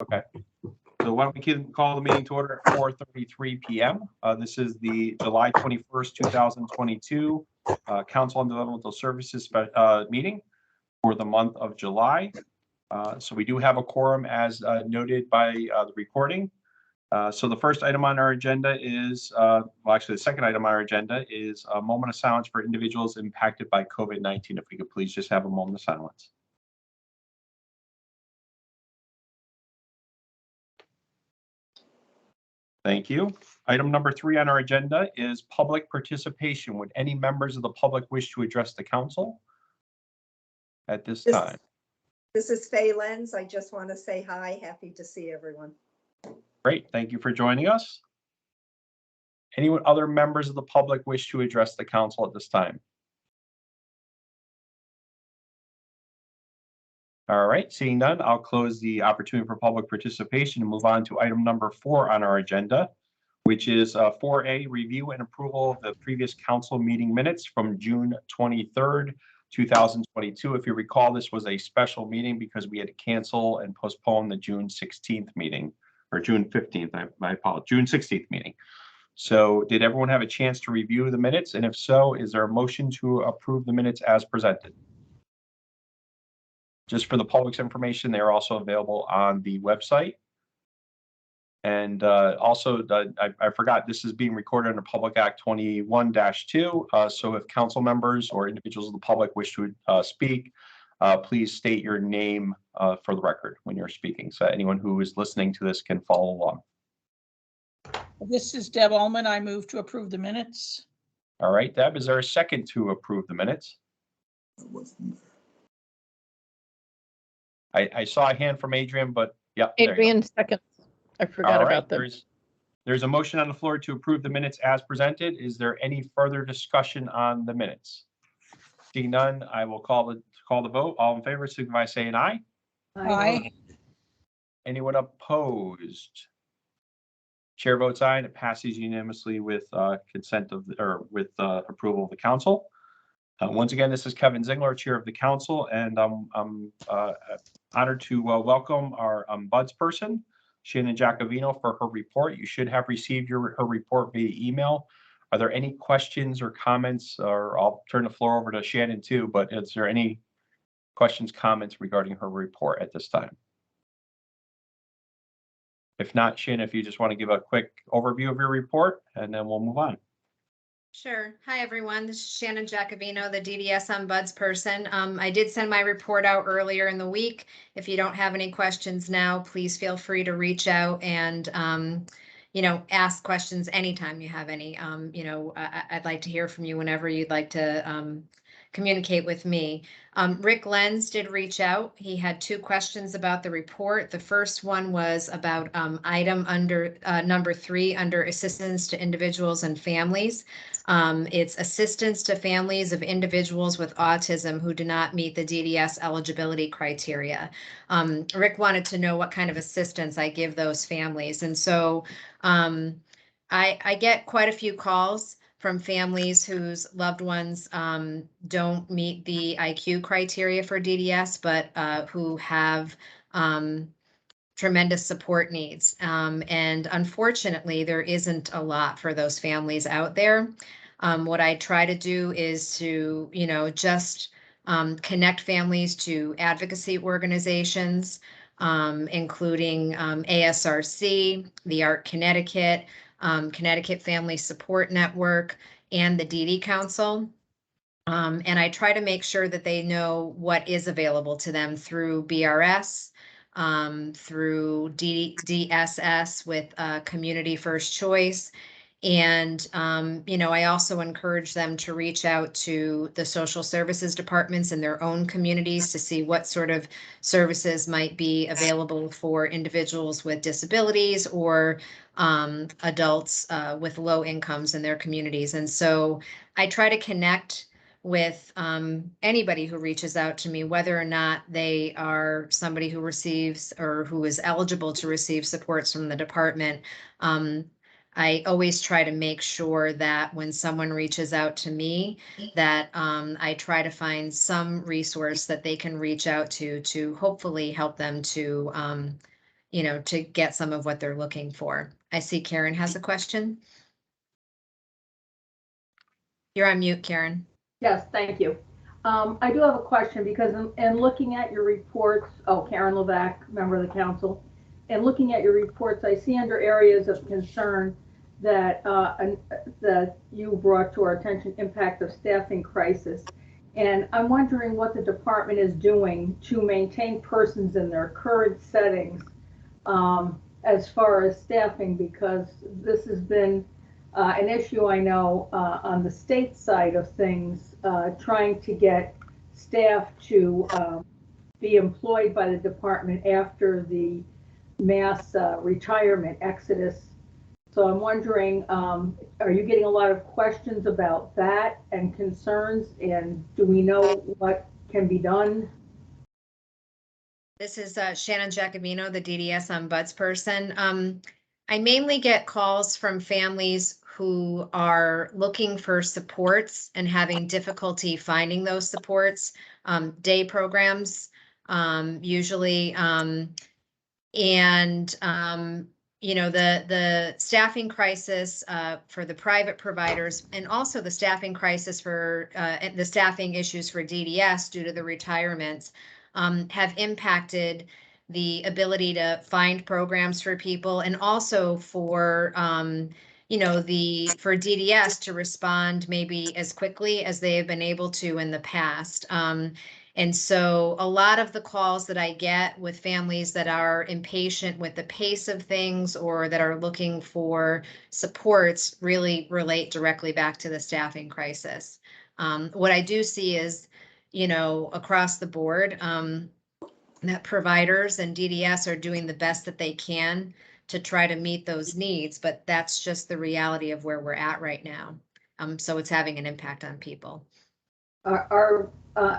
Okay. So why don't we call the meeting to order at 4:33 p.m. This is the July 21st, 2022 Council on Developmental Services meeting for the month of July. So we do have a quorum as noted by the recording. So the first item on our agenda is, well, actually the second item on our agenda is a moment of silence for individuals impacted by COVID-19. If we could please just have a moment of silence. Thank you. Item number 3 on our agenda is public participation. Would any members of the public wish to address the council at this time? This is Faye Lenz. I just want to say hi. Happy to see everyone. Great. Thank you for joining us. Any other members of the public wish to address the council at this time? All right, seeing none, I'll close the opportunity for public participation and move on to item number 4 on our agenda, which is 4A, review and approval of the previous council meeting minutes from June 23rd, 2022. If you recall, this was a special meeting because we had to cancel and postpone the June 16th meeting, or June 15th, I apologize, June 16th meeting. So did everyone have a chance to review the minutes? And if so, is there a motion to approve the minutes as presented? Just for the public's information, they're also available on the website. And also, I forgot, this is being recorded under Public Act 21-2. So if council members or individuals of the public wish to speak, please state your name for the record when you're speaking, so anyone who is listening to this can follow along. This is Deb Ullman. I move to approve the minutes. All right, Deb, is there a second to approve the minutes? I saw a hand from Adrian, but yeah. Adrian, second. I forgot about them. There's a motion on the floor to approve the minutes as presented. Is there any further discussion on the minutes? Seeing none, I will call the vote. All in favor, signify by saying aye. Aye. Anyone opposed? Chair votes aye, and it passes unanimously with consent of, or with approval of the council. Once again, this is Kevin Zingler, Chair of the Council, and I'm honored to welcome our BUDS person, Shannon Giacovino, for her report. You should have received her report via email. Are there any questions or comments, or I'll turn the floor over to Shannon too, but is there any questions, comments regarding her report at this time? If not, Shannon, if you just want to give a quick overview of your report, and then we'll move on. Sure. Hi, everyone. This is Shannon Giacovino, the DDS BUDS person. I did send my report out earlier in the week. If you don't have any questions now, please feel free to reach out and, ask questions anytime you have any. I'd like to hear from you whenever you'd like to communicate with me. Rick Lenz did reach out. He had 2 questions about the report. The first one was about item under number 3 under assistance to individuals and families. It's assistance to families of individuals with autism who do not meet the DDS eligibility criteria. Rick wanted to know what kind of assistance I give those families. And so I get quite a few calls from families whose loved ones don't meet the IQ criteria for DDS, but who have tremendous support needs. And unfortunately, there isn't a lot for those families out there. What I try to do is to, just connect families to advocacy organizations, including ASRC, the ARC Connecticut, Connecticut Family Support Network, and the DD Council. And I try to make sure that they know what is available to them through BRS, through DSS with Community First Choice. And, I also encourage them to reach out to the social services departments in their own communities to see what sort of services might be available for individuals with disabilities or adults with low incomes in their communities. And so I try to connect with anybody who reaches out to me, whether or not they are somebody who receives or who is eligible to receive supports from the department. I always try to make sure that when someone reaches out to me, that I try to find some resource that they can reach out to hopefully help them to to get some of what they're looking for. I see Karen has a question. You're on mute, Karen. Yes, thank you. I do have a question because in looking at your reports, Karen Levac, member of the council, and looking at your reports, I see under areas of concern that that you brought to our attention impact of staffing crisis. And I'm wondering what the department is doing to maintain persons in their current settings as far as staffing, because this has been an issue I know on the state side of things, trying to get staff to be employed by the department after the mass retirement exodus. So I'm wondering, are you getting a lot of questions about that and concerns, and do we know what can be done? This is Shannon Giacobino, the DDS ombudsperson. I mainly get calls from families who are looking for supports and having difficulty finding those supports, day programs, usually, the staffing crisis for the private providers, and also the staffing crisis for the staffing issues for DDS due to the retirements have impacted the ability to find programs for people, and also for for DDS to respond maybe as quickly as they have been able to in the past. And so a lot of the calls that I get with families that are impatient with the pace of things or that are looking for supports really relate directly back to the staffing crisis. What I do see is, across the board, that providers and DDS are doing the best that they can to try to meet those needs, but that's just the reality of where we're at right now. So it's having an impact on people.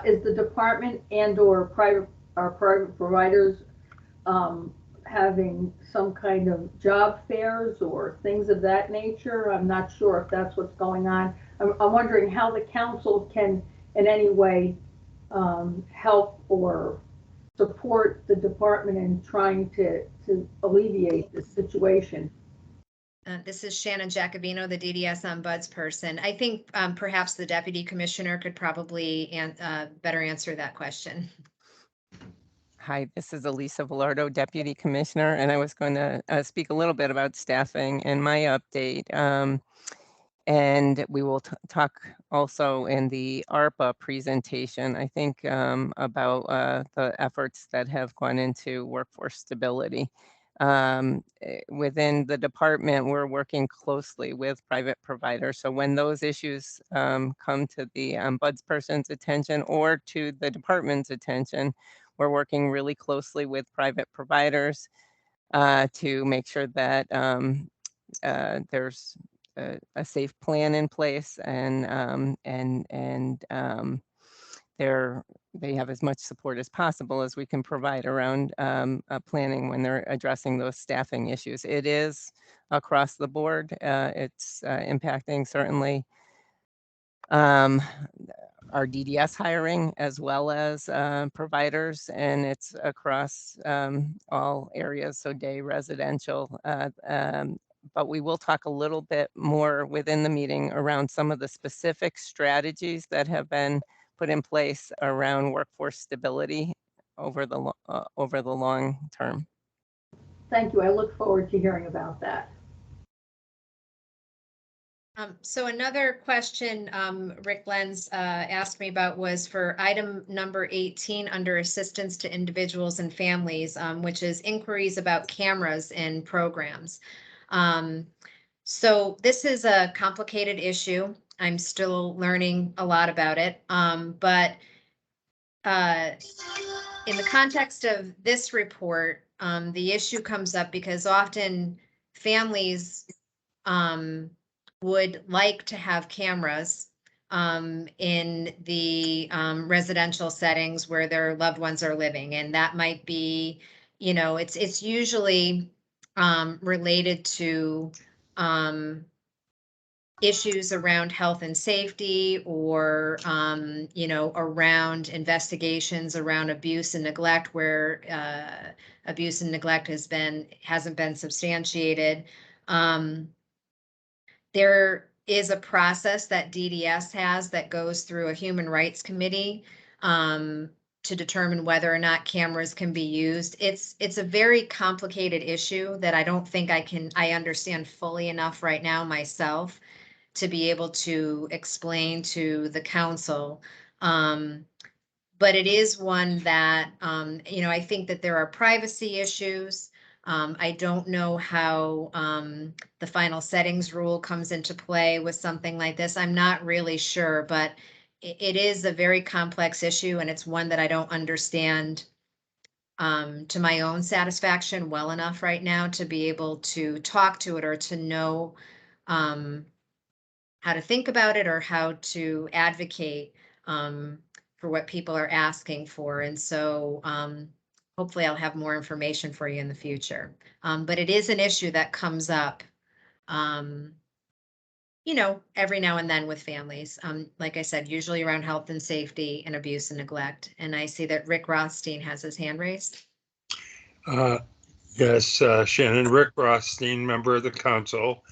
Is the department and/or private providers having some kind of job fairs or things of that nature? I'm not sure if that's what's going on. I'm wondering how the council can in any way help or support the department in trying to alleviate the situation. This is Shannon Giacobino, the DDS ombudsperson. I think perhaps the deputy commissioner could probably better answer that question. Hi, this is Elisa Velardo, Deputy Commissioner, and I was going to speak a little bit about staffing in my update. And we will talk also in the ARPA presentation, I think, about the efforts that have gone into workforce stability. Within the department, we're working closely with private providers. So when those issues come to the ombudsperson's attention or to the department's attention, we're working really closely with private providers to make sure that there's a safe plan in place, and they have as much support as possible as we can provide around planning when they're addressing those staffing issues. It is across the board. It's impacting certainly our DDS hiring as well as providers, and it's across all areas, so day, residential. But we will talk a little bit more within the meeting around some of the specific strategies that have been put in place around workforce stability over the long term. Thank you. I look forward to hearing about that. So another question Rick Lenz asked me about was for item number 18 under assistance to individuals and families, which is inquiries about cameras in programs. So this is a complicated issue. I'm still learning a lot about it. But in the context of this report, the issue comes up because often families would like to have cameras in the residential settings where their loved ones are living. And that might be, it's usually related to issues around health and safety or, you know, around investigations around abuse and neglect where abuse and neglect hasn't been substantiated. There is a process that DDS has that goes through a human rights committee to determine whether or not cameras can be used. It's a very complicated issue that I don't think I understand fully enough right now myself to be able to explain to the council. But it is one that, you know, I think that there are privacy issues. I don't know how the final settings rule comes into play with something like this. I'm not really sure, but it is a very complex issue, and it's one that I don't understand to my own satisfaction well enough right now to be able to talk to it or to know how to think about it or how to advocate for what people are asking for. And so hopefully I'll have more information for you in the future. But it is an issue that comes up, you know, every now and then with families. Like I said, usually around health and safety and abuse and neglect. And I see that Rick Rothstein has his hand raised. Yes, Shannon, Rick Rothstein, member of the council.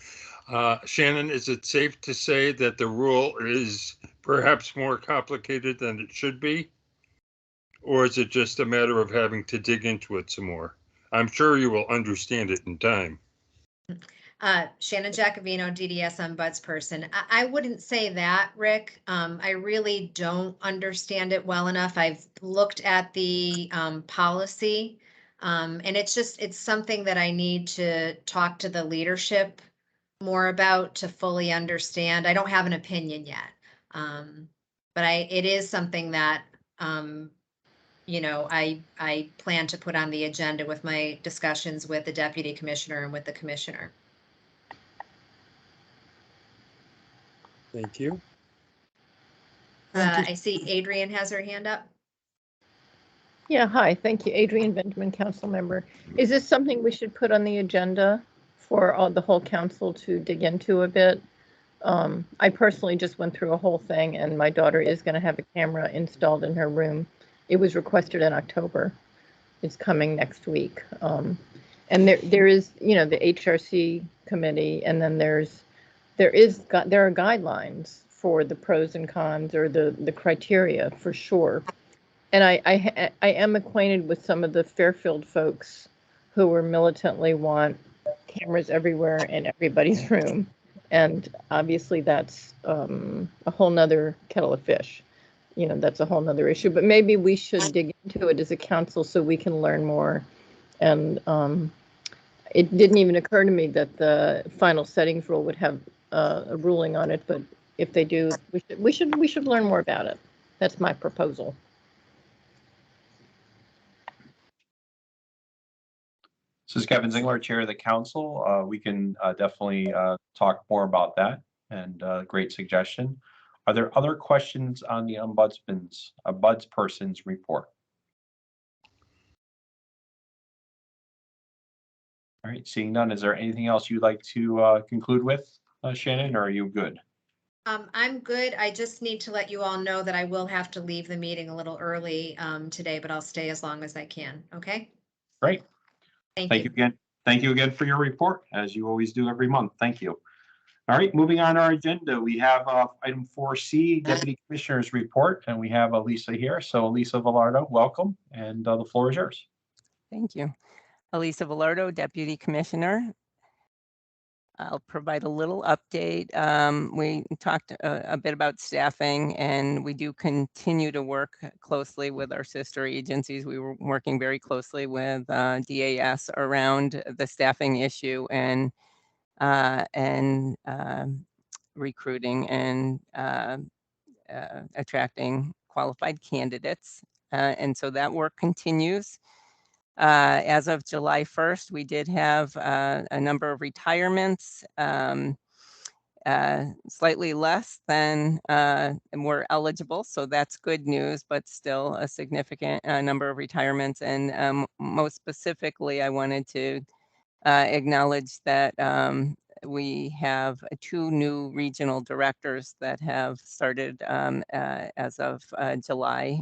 Shannon, is it safe to say that the rule is perhaps more complicated than it should be? Or is it just a matter of having to dig into it some more? I'm sure you will understand it in time. Shannon Giacovino, DDS ombudsperson. I wouldn't say that, Rick. I really don't understand it well enough. I've looked at the policy, and it's something that I need to talk to the leadership more about to fully understand. I don't have an opinion yet. But it is something that, you know, I plan to put on the agenda with my discussions with the deputy commissioner and with the commissioner. Thank you. I see Adrian has her hand up. Yeah, hi, thank you. Adrian Benjamin, council member. Is this something we should put on the agenda for the whole council to dig into a bit? I personally just went through a whole thing, and my daughter is going to have a camera installed in her room. It was requested in October. It's coming next week. And there is, you know, the HRC committee, and then there are guidelines for the pros and cons or the criteria for sure. And I am acquainted with some of the Fairfield folks who were militantly want cameras everywhere in everybody's room. And obviously that's a whole nother kettle of fish. You know, that's a whole nother issue, but maybe we should dig into it as a council so we can learn more. And it didn't even occur to me that the final settings rule would have a ruling on it, but if they do, we should learn more about it. That's my proposal. This is Kevin Zingler, Chair of the Council. We can definitely talk more about that, and great suggestion. Are there other questions on the ombudsperson's report? All right, seeing none, is there anything else you'd like to conclude with, Shannon, or are you good? I'm good. I just need to let you all know that I will have to leave the meeting a little early today, but I'll stay as long as I can. Okay? Great. Thank you again. Thank you again for your report, as you always do every month. Thank you. All right, moving on our agenda, we have item 4C, Deputy Commissioner's report, and we have Elisa here. So Elisa Velardo, welcome, and the floor is yours. Thank you. Elisa Velardo, Deputy Commissioner. I'll provide a little update. We talked a bit about staffing, and we do continue to work closely with our sister agencies. We were working very closely with DAS around the staffing issue and recruiting and attracting qualified candidates. And so that work continues. As of July 1st, we did have a number of retirements, slightly less than were eligible. So that's good news, but still a significant number of retirements. And most specifically, I wanted to acknowledge that we have 2 new regional directors that have started as of July.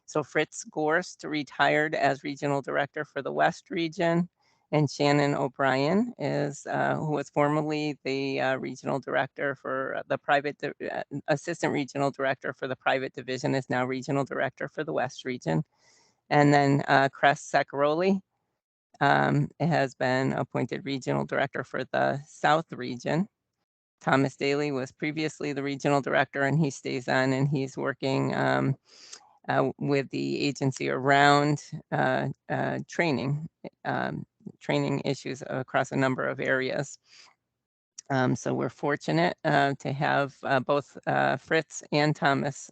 So Fritz Gorst retired as regional director for the West region, and Shannon O'Brien is who was formerly the regional director for the private assistant regional director for the private division, is now regional director for the West region. And then Cress Sacaroli has been appointed regional director for the South region. Thomas Daly was previously the regional director, and he stays on, and he's working with the agency around training issues across a number of areas. So we're fortunate to have both Fritz and Thomas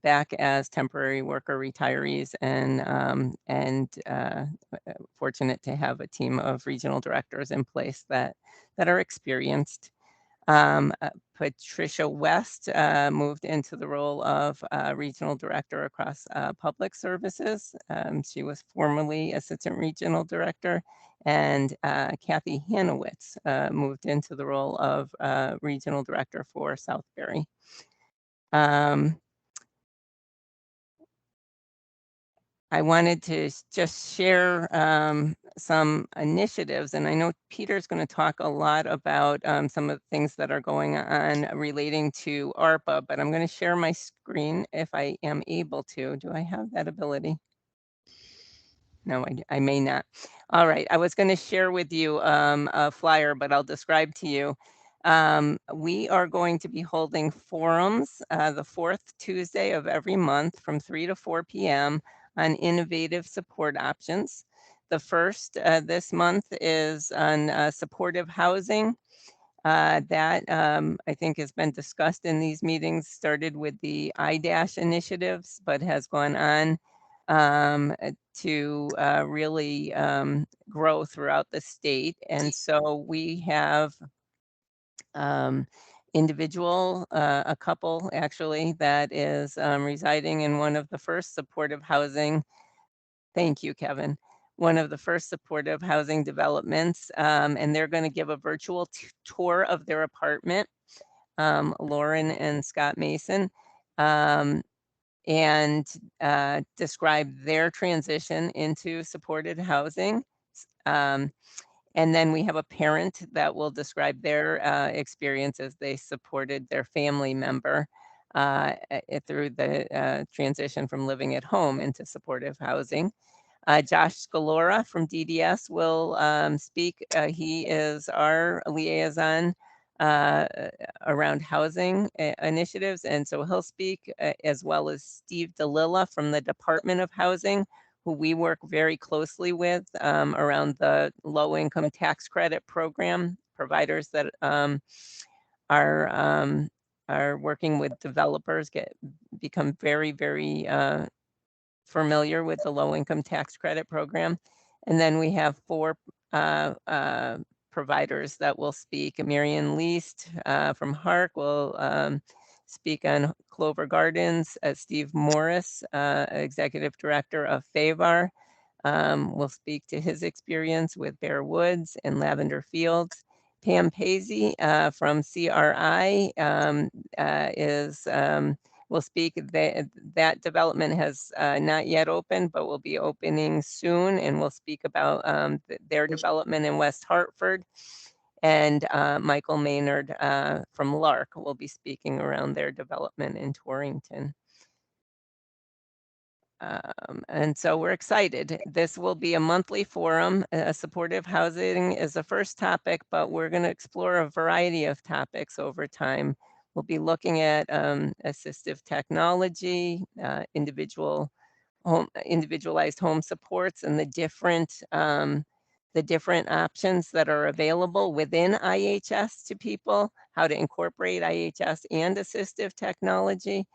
back as temporary worker retirees, and fortunate to have a team of regional directors in place that are experienced. Patricia West moved into the role of regional director across public services. She was formerly assistant regional director, and Kathy Hanowitz moved into the role of regional director for Southbury. I wanted to just share some initiatives, and I know Peter's going to talk a lot about some of the things that are going on relating to ARPA, but I'm going to share my screen if I am able to. Do I have that ability? No, I may not. All right, I was going to share with you a flyer, but I'll describe to you. We are going to be holding forums the 4th Tuesday of every month from 3 to 4 p.m. on innovative support options. The first this month is on supportive housing. That I think has been discussed in these meetings, started with the IDASH initiatives, but has gone on to really grow throughout the state. And so we have a couple actually, that is residing in one of the first supportive housing. Thank you, Kevin. One of the first supportive housing developments, and they're going to give a virtual tour of their apartment, Lauren and Scott Mason, and describe their transition into supported housing. And then we have a parent that will describe their experience as they supported their family member through the transition from living at home into supportive housing. Josh Scalora from DDS will speak. He is our liaison around housing initiatives, and so he'll speak, as well as Steve DeLilla from the Department of Housing, who we work very closely with around the low-income tax credit program, providers that are working with developers, become very, very familiar with the low-income tax credit program. And then we have 4 providers that will speak. Marion Least from Hark will speak on Clover Gardens. Steve Morris, Executive Director of FAVAR, will speak to his experience with Bear Woods and Lavender Fields. Pam Paisley from CRI will speak. That development has not yet opened, but will be opening soon, and will speak about their development in West Hartford. And Michael Maynard from Lark will be speaking around their development in Torrington. And so we're excited. This will be a monthly forum. Supportive housing is the first topic, but we're going to explore a variety of topics over time. We'll be looking at assistive technology, individualized home supports, and the different options that are available within IHS to people, how to incorporate IHS and assistive technology.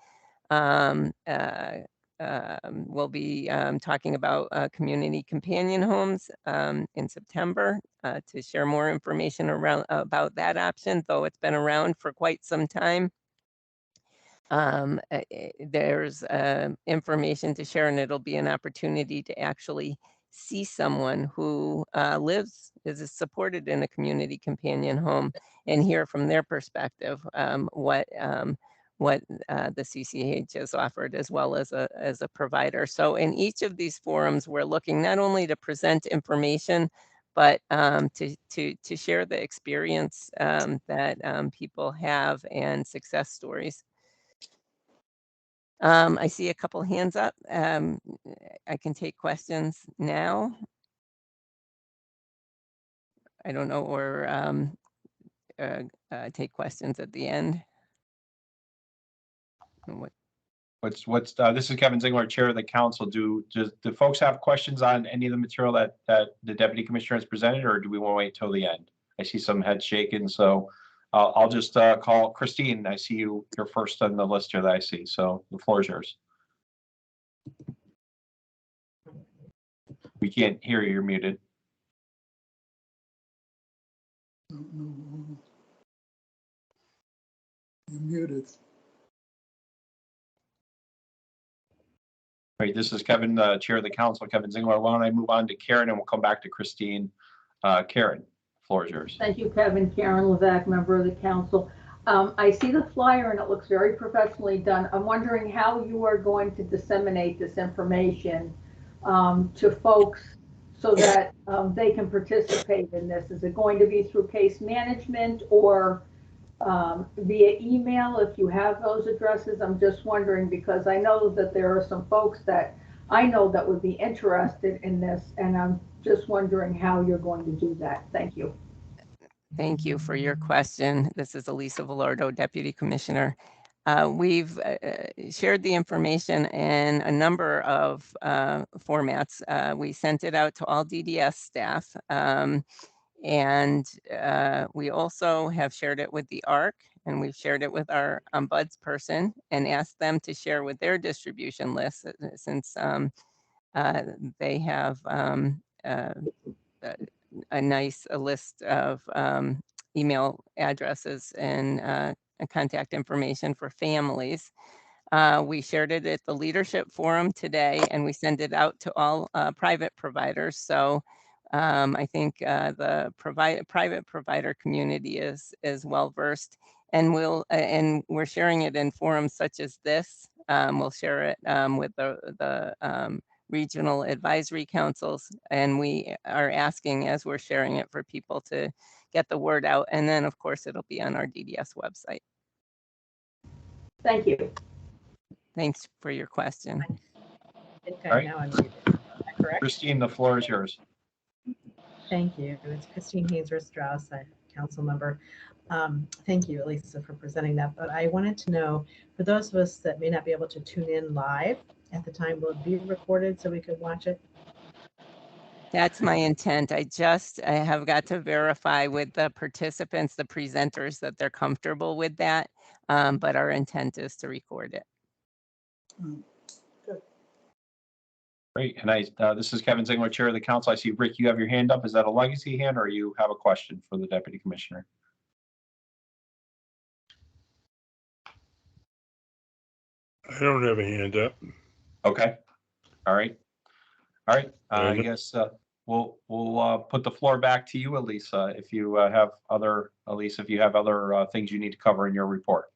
We'll be talking about community companion homes in September to share more information about that option, though it's been around for quite some time. There's information to share, and it'll be an opportunity to actually see someone who is supported in a community companion home and hear from their perspective what the CCH has offered as well as a provider. So in each of these forums, we're looking not only to present information, but to share the experience that people have and success stories. I see a couple hands up. I can take questions now. I don't know, or take questions at the end. This is Kevin Ziegler, Chair of the Council. Do folks have questions on any of the material that the Deputy Commissioner has presented, or do we want to wait till the end? I see some heads shaking, so I'll just call Christine. I see you're first on the list here that I see, so the floor is yours. We can't hear you, you're muted. You're muted. Right, this is Kevin, Chair of the Council, Kevin Ziegler. Why don't I move on to Karen and we'll come back to Christine. Karen, floor is yours. Thank you, Kevin. Karen Levesque, member of the council. I see the flyer and it looks very professionally done. I'm wondering how you are going to disseminate this information to folks so that they can participate in this. Is it going to be through case management or via email if you have those addresses? I'm just wondering because I know that there are some folks that I know that would be interested in this, and I'm just wondering how you're going to do that. Thank you. Thank you for your question. This is Elisa Velardo, Deputy Commissioner. We've shared the information in a number of formats. We sent it out to all DDS staff. And we also have shared it with the ARC, and we've shared it with our ombuds person and asked them to share with their distribution list since they have a nice list of email addresses and contact information for families. We shared it at the leadership forum today, and we send it out to all private providers. So I think the private provider community is well versed, and we're sharing it in forums such as this. We'll share it with the regional advisory councils, and we are asking as we're sharing it for people to get the word out. And then of course it'll be on our DDS website. Thank you. Thanks for your question. I think All right. now I'm muted. Is that correct? Christine, the floor is yours. Thank you. It's Christine Haynes-Strauss, council member. Thank you, Elisa, for presenting that. But I wanted to know, for those of us that may not be able to tune in live at the time, will it be recorded so we could watch it? That's my intent. I have got to verify with the participants, the presenters, that they're comfortable with that. But our intent is to record it. Great, and this is Kevin Ziegler, Chair of the Council. I see Rick, you have your hand up. Is that a legacy hand, or you have a question for the Deputy Commissioner? I don't have a hand up. Okay. All right. I guess we'll put the floor back to you, Elisa. If you have other things you need to cover in your report.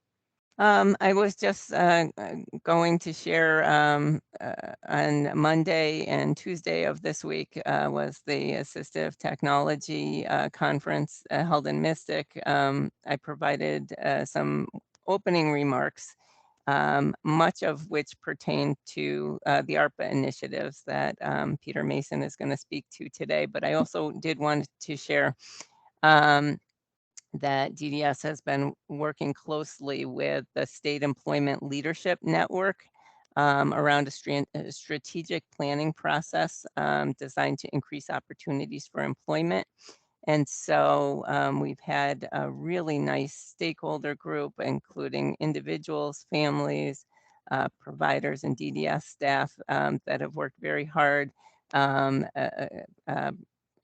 I was just going to share on Monday and Tuesday of this week was the Assistive Technology Conference held in Mystic. I provided some opening remarks, much of which pertain to the ARPA initiatives that Peter Mason is going to speak to today. But I also did want to share that DDS has been working closely with the State Employment Leadership Network around a strategic planning process designed to increase opportunities for employment. And so we've had a really nice stakeholder group, including individuals, families, providers, and DDS staff that have worked very hard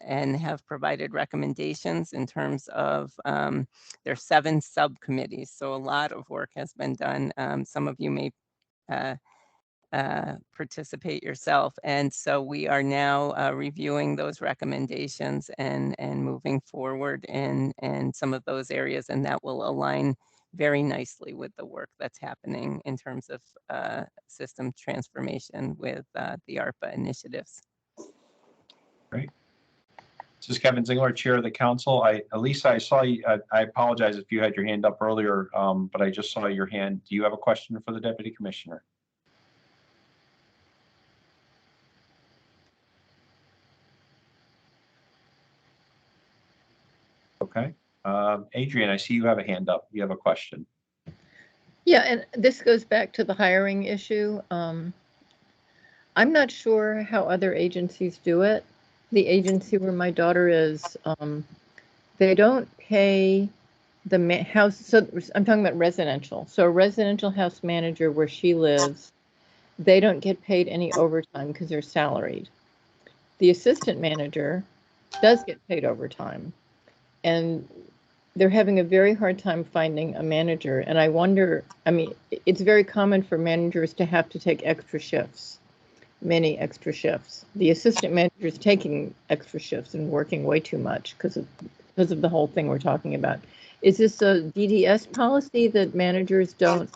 and have provided recommendations in terms of their 7 subcommittees. So a lot of work has been done. Some of you may participate yourself. And so we are now reviewing those recommendations and moving forward in some of those areas, and that will align very nicely with the work that's happening in terms of system transformation with the ARPA initiatives. Great. This is Kevin Zingler, Chair of the Council. Elisa, I saw you. I apologize if you had your hand up earlier, but I just saw your hand. Do you have a question for the Deputy Commissioner? Okay. Adrian, I see you have a hand up. You have a question. Yeah, and this goes back to the hiring issue. I'm not sure how other agencies do it. The agency where my daughter is, they don't pay the house. So I'm talking about residential. So a residential house manager where she lives, they don't get paid any overtime because they're salaried. The assistant manager does get paid overtime. And they're having a very hard time finding a manager. And I wonder, I mean, it's very common for managers to have to take extra shifts, many extra shifts. The assistant manager is taking extra shifts and working way too much because of the whole thing we're talking about. Is this a DDS policy that managers don't?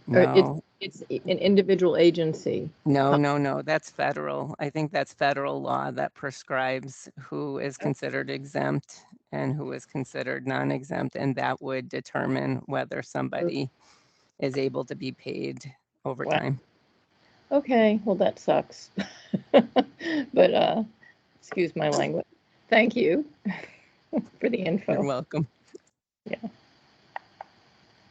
No. Or it's an individual agency? No, that's federal. I think that's federal law that prescribes who is considered exempt and who is considered non-exempt, and that would determine whether somebody is able to be paid overtime. Wow. Okay, well, that sucks. But excuse my language. Thank you for the info. You're welcome. Yeah.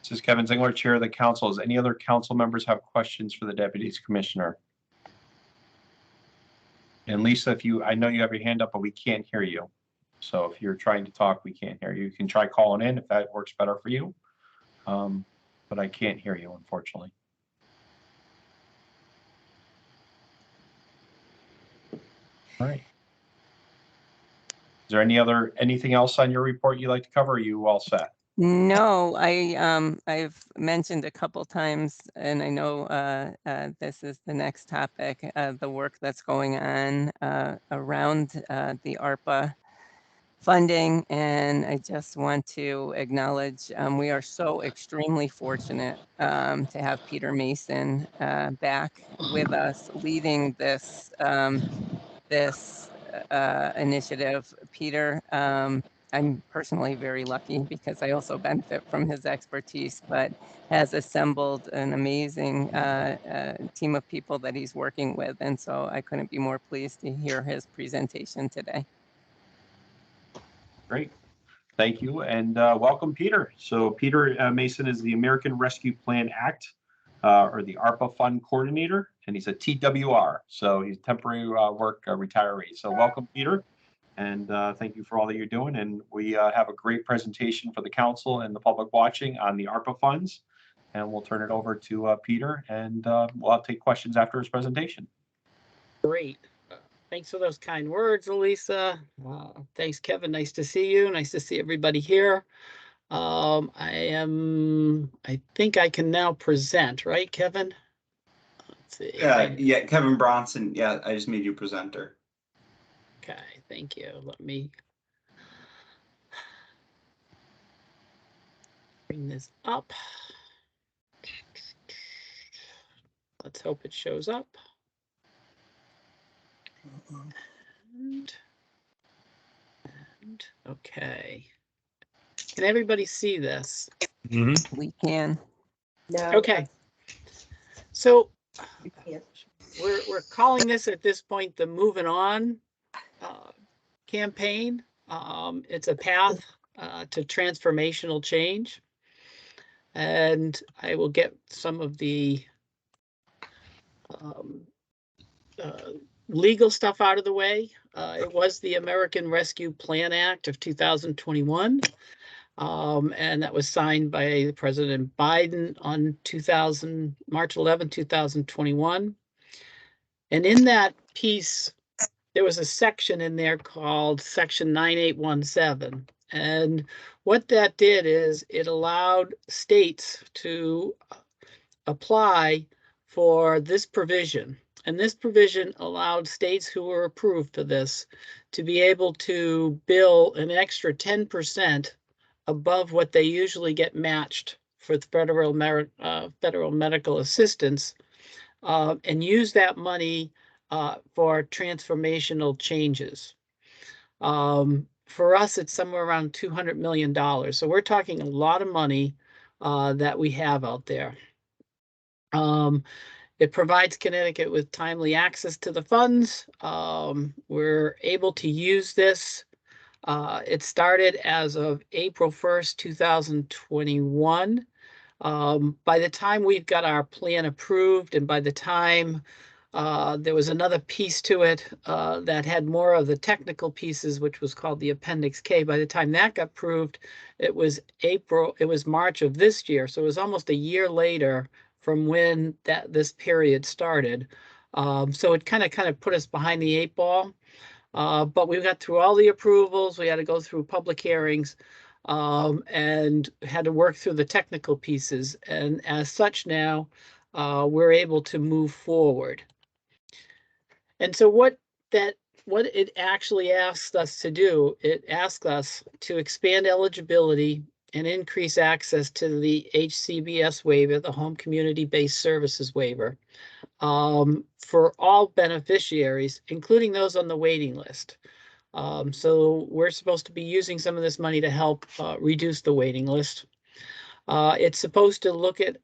This is Kevin Zingler, Chair of the Council. Does any other council members have questions for the Deputy Commissioner? And Lisa, I know you have your hand up, but we can't hear you. So if you're trying to talk, we can't hear you. You can try calling in if that works better for you. But I can't hear you, unfortunately. All right. Is there anything else on your report you'd like to cover? Or are you all set? No, I've mentioned a couple times, and I know this is the next topic, the work that's going on around the ARPA funding, and I just want to acknowledge we are so extremely fortunate to have Peter Mason back with us leading this initiative. Peter, I'm personally very lucky because I also benefit from his expertise, but has assembled an amazing team of people that he's working with. And so I couldn't be more pleased to hear his presentation today. Great. Thank you. And welcome, Peter. So Peter Mason is the American Rescue Plan Act, or the ARPA Fund Coordinator, and he's a TWR. So he's temporary work retiree. So welcome, Peter. And thank you for all that you're doing. And we have a great presentation for the council and the public watching on the ARPA funds. And we'll turn it over to Peter, and we'll take questions after his presentation. Great. Thanks for those kind words, Elisa. Thanks, Kevin. Nice to see you. Nice to see everybody here. I think I can now present, right, Kevin? Let's see. Yeah, Kevin Bronson. Yeah, I just made you presenter. Okay, thank you. Let me bring this up. Let's hope it shows up. And okay. Can everybody see this? Mm-hmm. We can. No. Okay. So You can't. we're calling this at this point the Moving On campaign. It's a path to transformational change. And I will get some of the legal stuff out of the way. It was the American Rescue Plan Act of 2021. And that was signed by President Biden on March 11, 2021. And in that piece, there was a section in there called Section 9817. And what that did is it allowed states to apply for this provision. And this provision allowed states who were approved for this to be able to bill an extra 10% above what they usually get matched for the federal medical assistance, and use that money for transformational changes. For us, it's somewhere around $200 million. So we're talking a lot of money that we have out there. It provides Connecticut with timely access to the funds. We're able to use this. It started as of April 1st, 2021. By the time we've got our plan approved, and by the time there was another piece to it that had more of the technical pieces, which was called the Appendix K. By the time that got approved, it was March of this year. So it was almost a year later from when this period started. So it kind of put us behind the 8 ball. But we got through all the approvals. We had to go through public hearings and had to work through the technical pieces. And as such now, we're able to move forward. And so what it actually asks us to do, it asks us to expand eligibility and increase access to the HCBS waiver, the Home Community-Based Services waiver, for all beneficiaries, including those on the waiting list. So we're supposed to be using some of this money to help reduce the waiting list. It's supposed to look at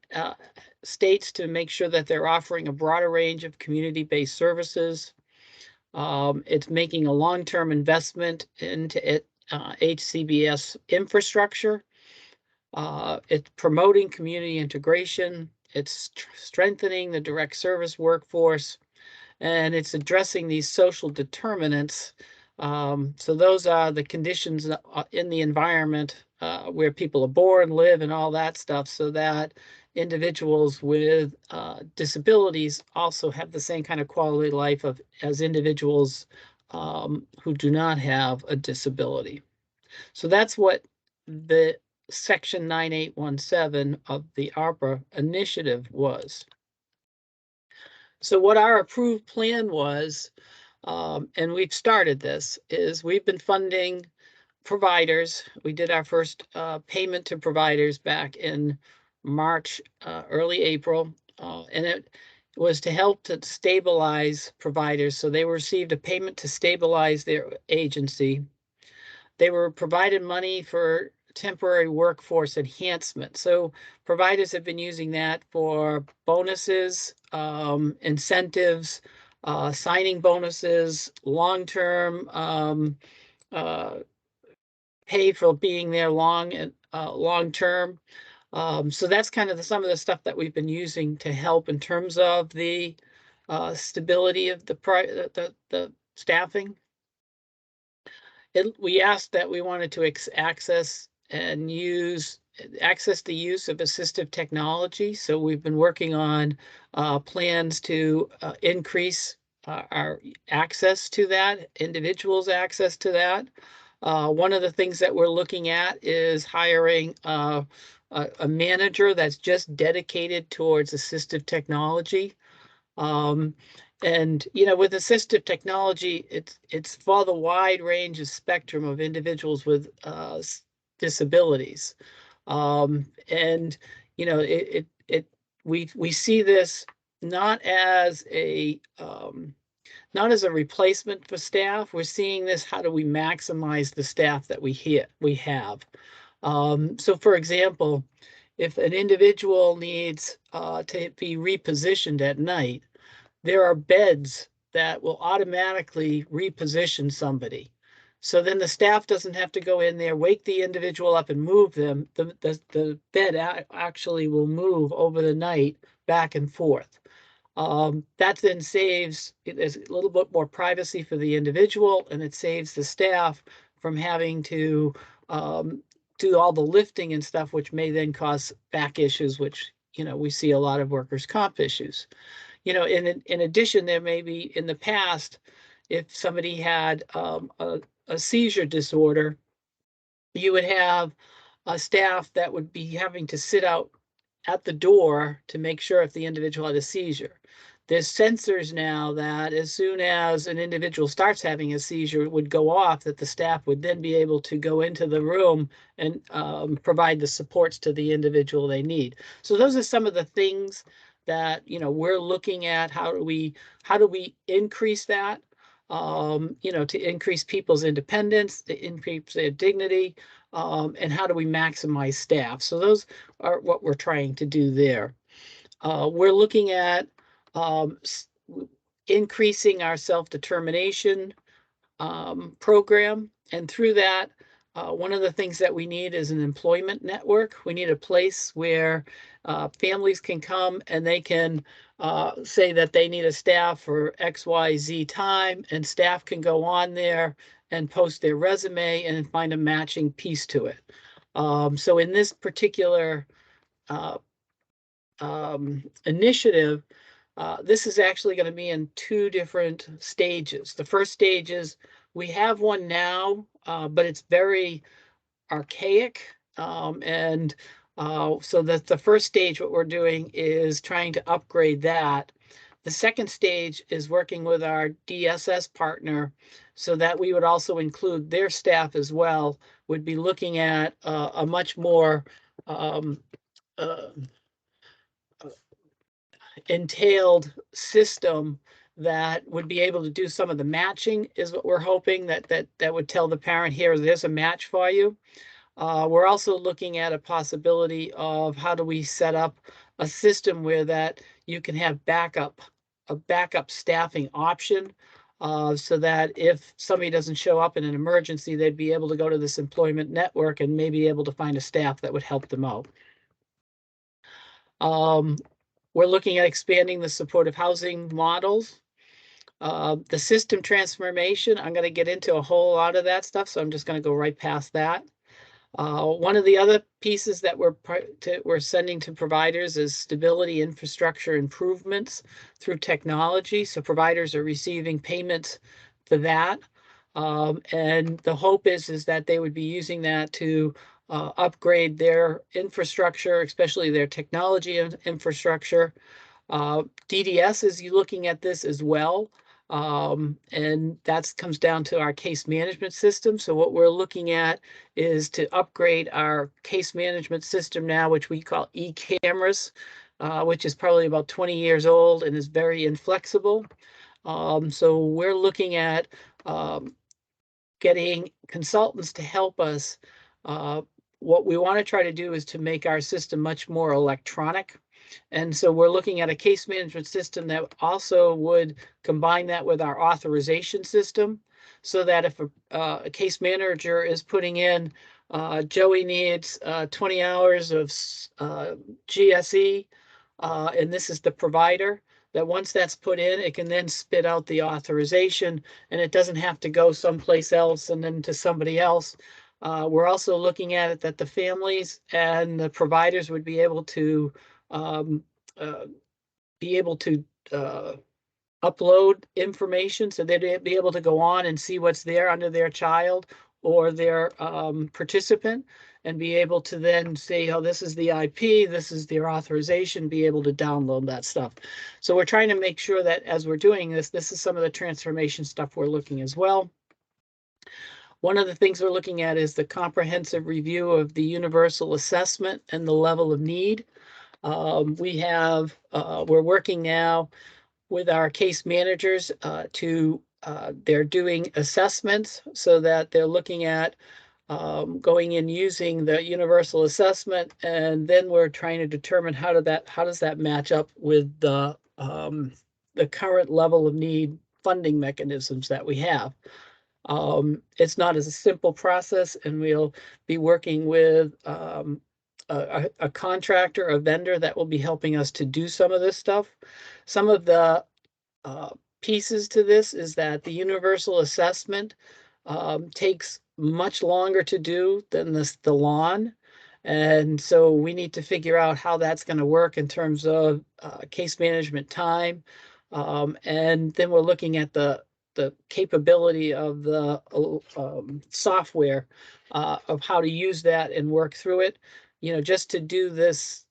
states to make sure that they're offering a broader range of community-based services. It's making a long-term investment into HCBS infrastructure. It's promoting community integration. It's strengthening the direct service workforce, and it's addressing these social determinants. So those are the conditions in the environment where people are born, live, and all that stuff, so that individuals with disabilities also have the same kind of quality of life as individuals who do not have a disability. So that's what the Section 9817 of the ARPA initiative was. So what our approved plan was, and we've started this, is we've been funding providers. We did our first payment to providers back in March, early April, and it was to help to stabilize providers. So they received a payment to stabilize their agency. They were provided money for temporary workforce enhancement. So providers have been using that for bonuses, incentives, signing bonuses, long-term pay for being there long-term. So that's kind of some of the stuff that we've been using to help in terms of the stability of the staffing. We asked that we wanted to access the use of assistive technology. So we've been working on plans to increase our access to that, individuals' access to that. One of the things that we're looking at is hiring a manager that's just dedicated towards assistive technology. And with assistive technology, it's for the wide range of spectrum of individuals with disabilities. And we see this not as a replacement for staff. We're seeing this, how do we maximize the staff that we have? So for example, if an individual needs to be repositioned at night, there are beds that will automatically reposition somebody. So then the staff doesn't have to go in there, wake the individual up and move them. The bed actually will move over the night back and forth. That then saves, there's a little bit more privacy for the individual, and it saves the staff from having to do all the lifting and stuff, which may then cause back issues, which, we see a lot of workers' comp issues. In addition, there may be, in the past, if somebody had a seizure disorder, you would have a staff that would be having to sit out at the door to make sure if the individual had a seizure. There's sensors now that as soon as an individual starts having a seizure would go off, that the staff would then be able to go into the room and provide the supports to the individual they need. So those are some of the things that, you know, we're looking at. How do we increase that? You know, to increase people's independence, to increase their dignity, and how do we maximize staff? So those are what we're trying to do there. We're looking at increasing our self-determination program. And through that, one of the things that we need is an employment network. We need a place where families can come and they can say that they need a staff for XYZ time, and staff can go on there and post their resume and find a matching piece to it. So in this particular initiative, this is actually going to be in 2 different stages. The first stage is we have one now, but it's very archaic. So that the first stage, what we're doing is trying to upgrade that. The second stage is working with our DSS partner so that we would also include their staff as well, would be looking at a much more entailed system that would be able to do some of the matching, is what we're hoping, that would tell the parent, here, there's a match for you. We're also looking at a possibility of how do we set up a system where that you can have a backup staffing option, so that if somebody doesn't show up in an emergency, they'd be able to go to this employment network and maybe able to find a staff that would help them out. We're looking at expanding the supportive housing models. The system transformation, I'm going to get into a whole lot of that stuff, so I'm just going to go right past that. One of the other pieces that we're sending to providers is stability infrastructure improvements through technology. So providers are receiving payments for that. And the hope is that they would be using that to upgrade their infrastructure, especially their technology infrastructure. DDS is looking at this as well. And that comes down to our case management system. So what we're looking at is to upgrade our case management system now, which we call e-cameras, which is probably about 20 years old and is very inflexible. So we're looking at getting consultants to help us. What we want to try to do is to make our system much more electronic. And so we're looking at a case management system that also would combine that with our authorization system, so that if a case manager is putting in, Joey needs 20 hours of GSE, and this is the provider, that once that's put in, it can then spit out the authorization, and it doesn't have to go someplace else and then to somebody else. We're also looking at it that the families and the providers would be able to upload information, so they'd be able to go on and see what's there under their child or their participant, and be able to then say, oh, this is the IP, this is their authorization, be able to download that stuff. So we're trying to make sure that as we're doing this, this is some of the transformation stuff we're looking as well. One of the things we're looking at is the comprehensive review of the universal assessment and the level of need. We're working now with our case managers they're doing assessments, so that they're looking at going in using the universal assessment, and then we're trying to determine how does that match up with the current level of need funding mechanisms that we have. It's not as a simple process, and we'll be working with a contractor, a vendor that will be helping us to do some of this stuff. Some of the pieces to this is that the universal assessment takes much longer to do than the lawn. And so we need to figure out how that's going to work in terms of case management time. And then we're looking at the capability of the software, of how to use that and work through it. You know, just to do this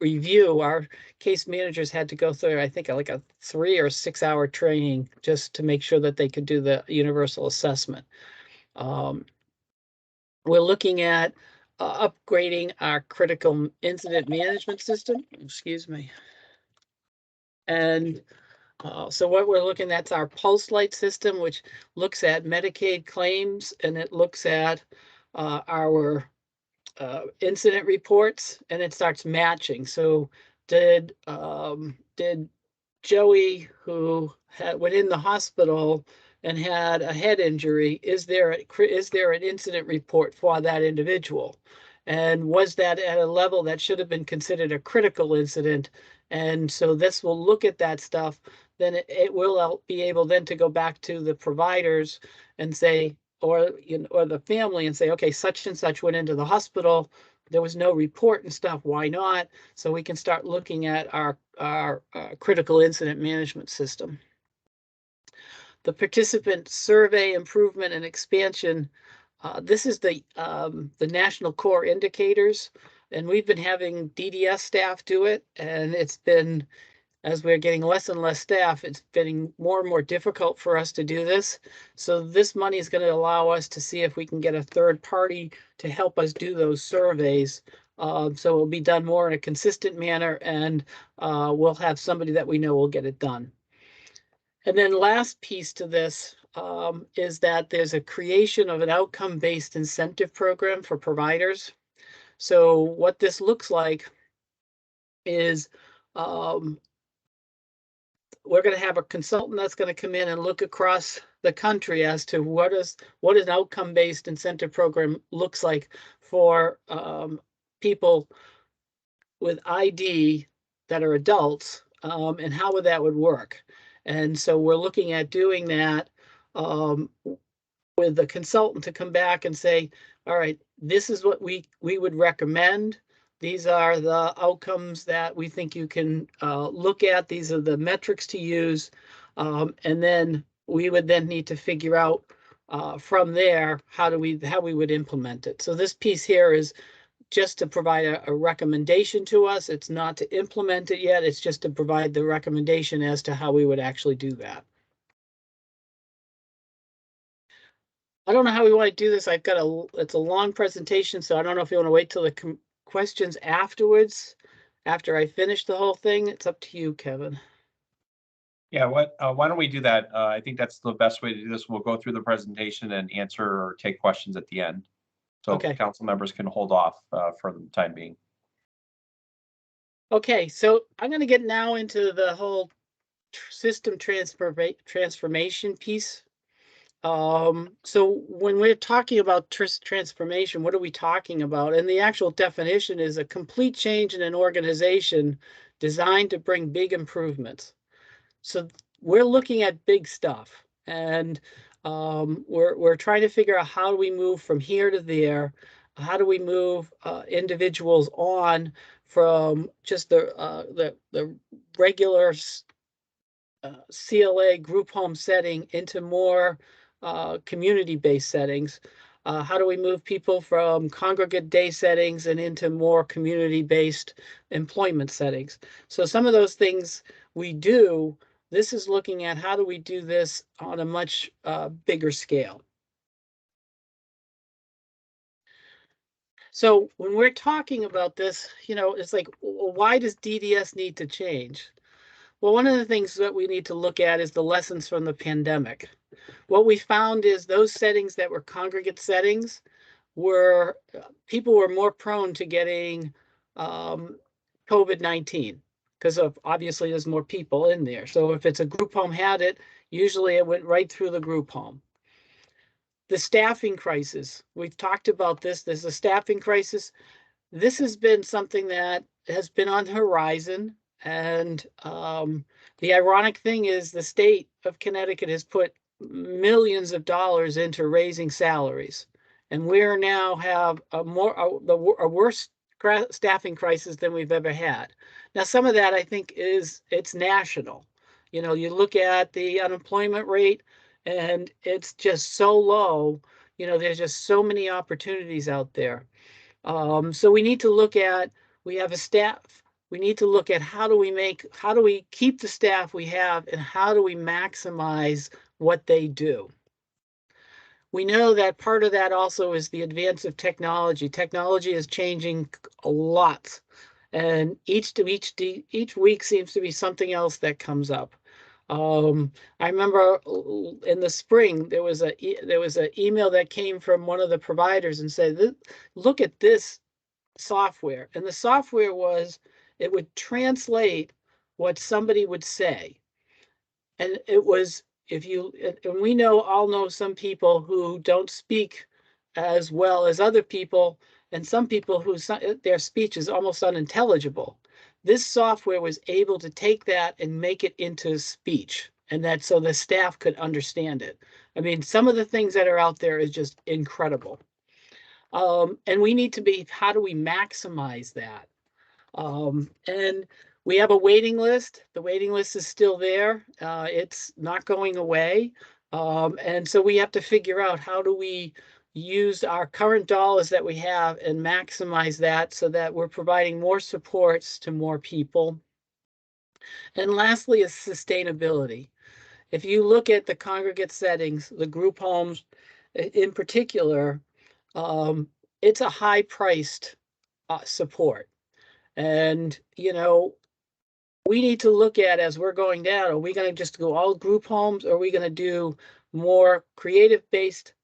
review, our case managers had to go through, I think, like a 3 or 6 hour training just to make sure that they could do the universal assessment. We're looking at upgrading our critical incident management system. Excuse me. And so what we're looking at is our pulse light system, which looks at Medicaid claims, and it looks at our incident reports, and it starts matching. So did Joey, who went in the hospital and had a head injury, is there an incident report for that individual? And was that at a level that should have been considered a critical incident? And so this will look at that stuff. Then it will be able then to go back to the providers and say, or the family, and say, okay, such and such went into the hospital. There was no report and stuff. Why not? So we can start looking at our critical incident management system. The participant survey improvement and expansion. This is the national core indicators, and we've been having DDS staff do it, and it's been, as we're getting less and less staff, it's getting more and more difficult for us to do this. So this money is going to allow us to see if we can get a third party to help us do those surveys. So it'll be done more in a consistent manner, and we'll have somebody that we know will get it done. And then last piece to this is that there's a creation of an outcome-based incentive program for providers. So what this looks like is we're going to have a consultant that's going to come in and look across the country as to what an outcome-based incentive program looks like for people with ID that are adults, and how that would work. And so we're looking at doing that with the consultant to come back and say, all right, this is what we would recommend. These are the outcomes that we think you can look at. These are the metrics to use. And then we would then need to figure out from there how we would implement it. So this piece here is just to provide a recommendation to us. It's not to implement it yet. It's just to provide the recommendation as to how we would actually do that. I don't know how we want to do this. It's a long presentation, so I don't know if you want to wait till the questions afterwards, after I finish the whole thing. It's up to you, Kevin. Yeah, why don't we do that? I think that's the best way to do this. We'll go through the presentation and answer or take questions at the end. So Okay. Council members can hold off for the time being. Okay, so I'm going to get now into the whole system transformation piece. So when we're talking about transformation, what are we talking about? And the actual definition is a complete change in an organization designed to bring big improvements. So we're looking at big stuff, and we're trying to figure out how do we move from here to there. How do we move individuals on from just the regular CLA group home setting into more community-based settings? How do we move people from congregate day settings and into more community-based employment settings? So some of those things we do. This is looking at how do we do this on a much bigger scale. So when we're talking about this, it's like, well, why does DDS need to change? Well, one of the things that we need to look at is the lessons from the pandemic. What we found is those settings that were congregate settings people were more prone to getting COVID-19 because obviously there's more people in there. So if it's a group home had it, usually it went right through the group home. The staffing crisis, we've talked about this. There's a staffing crisis. This has been something that has been on the horizon. And the ironic thing is the state of Connecticut has put millions of dollars into raising salaries. And we now have a worse staffing crisis than we've ever had. Now, some of that I think it's national. You look at the unemployment rate and it's just so low. There's just so many opportunities out there. So we need to look at we have a staff. We need to look at how do we keep the staff we have and how do we maximize what they do. We know that part of that also is the advance of technology. Technology is changing a lot, and each week seems to be something else that comes up. I remember in the spring there was an email that came from one of the providers and said, "Look at this software," and the software it would translate what somebody would say, and it was and we all know some people who don't speak as well as other people, and some people their speech is almost unintelligible. This software was able to take that and make it into speech, and that so the staff could understand it. I mean, some of the things that are out there is just incredible. And we need to how do we maximize that? And we have a waiting list. The waiting list is still there. It's not going away. And so we have to figure out how do we use our current dollars that we have and maximize that so that we're providing more supports to more people. And lastly is sustainability. If you look at the congregate settings, the group homes in particular, it's a high-priced support. And, we need to look at as we're going down, are we going to just go all group homes, or are we going to do more creative-based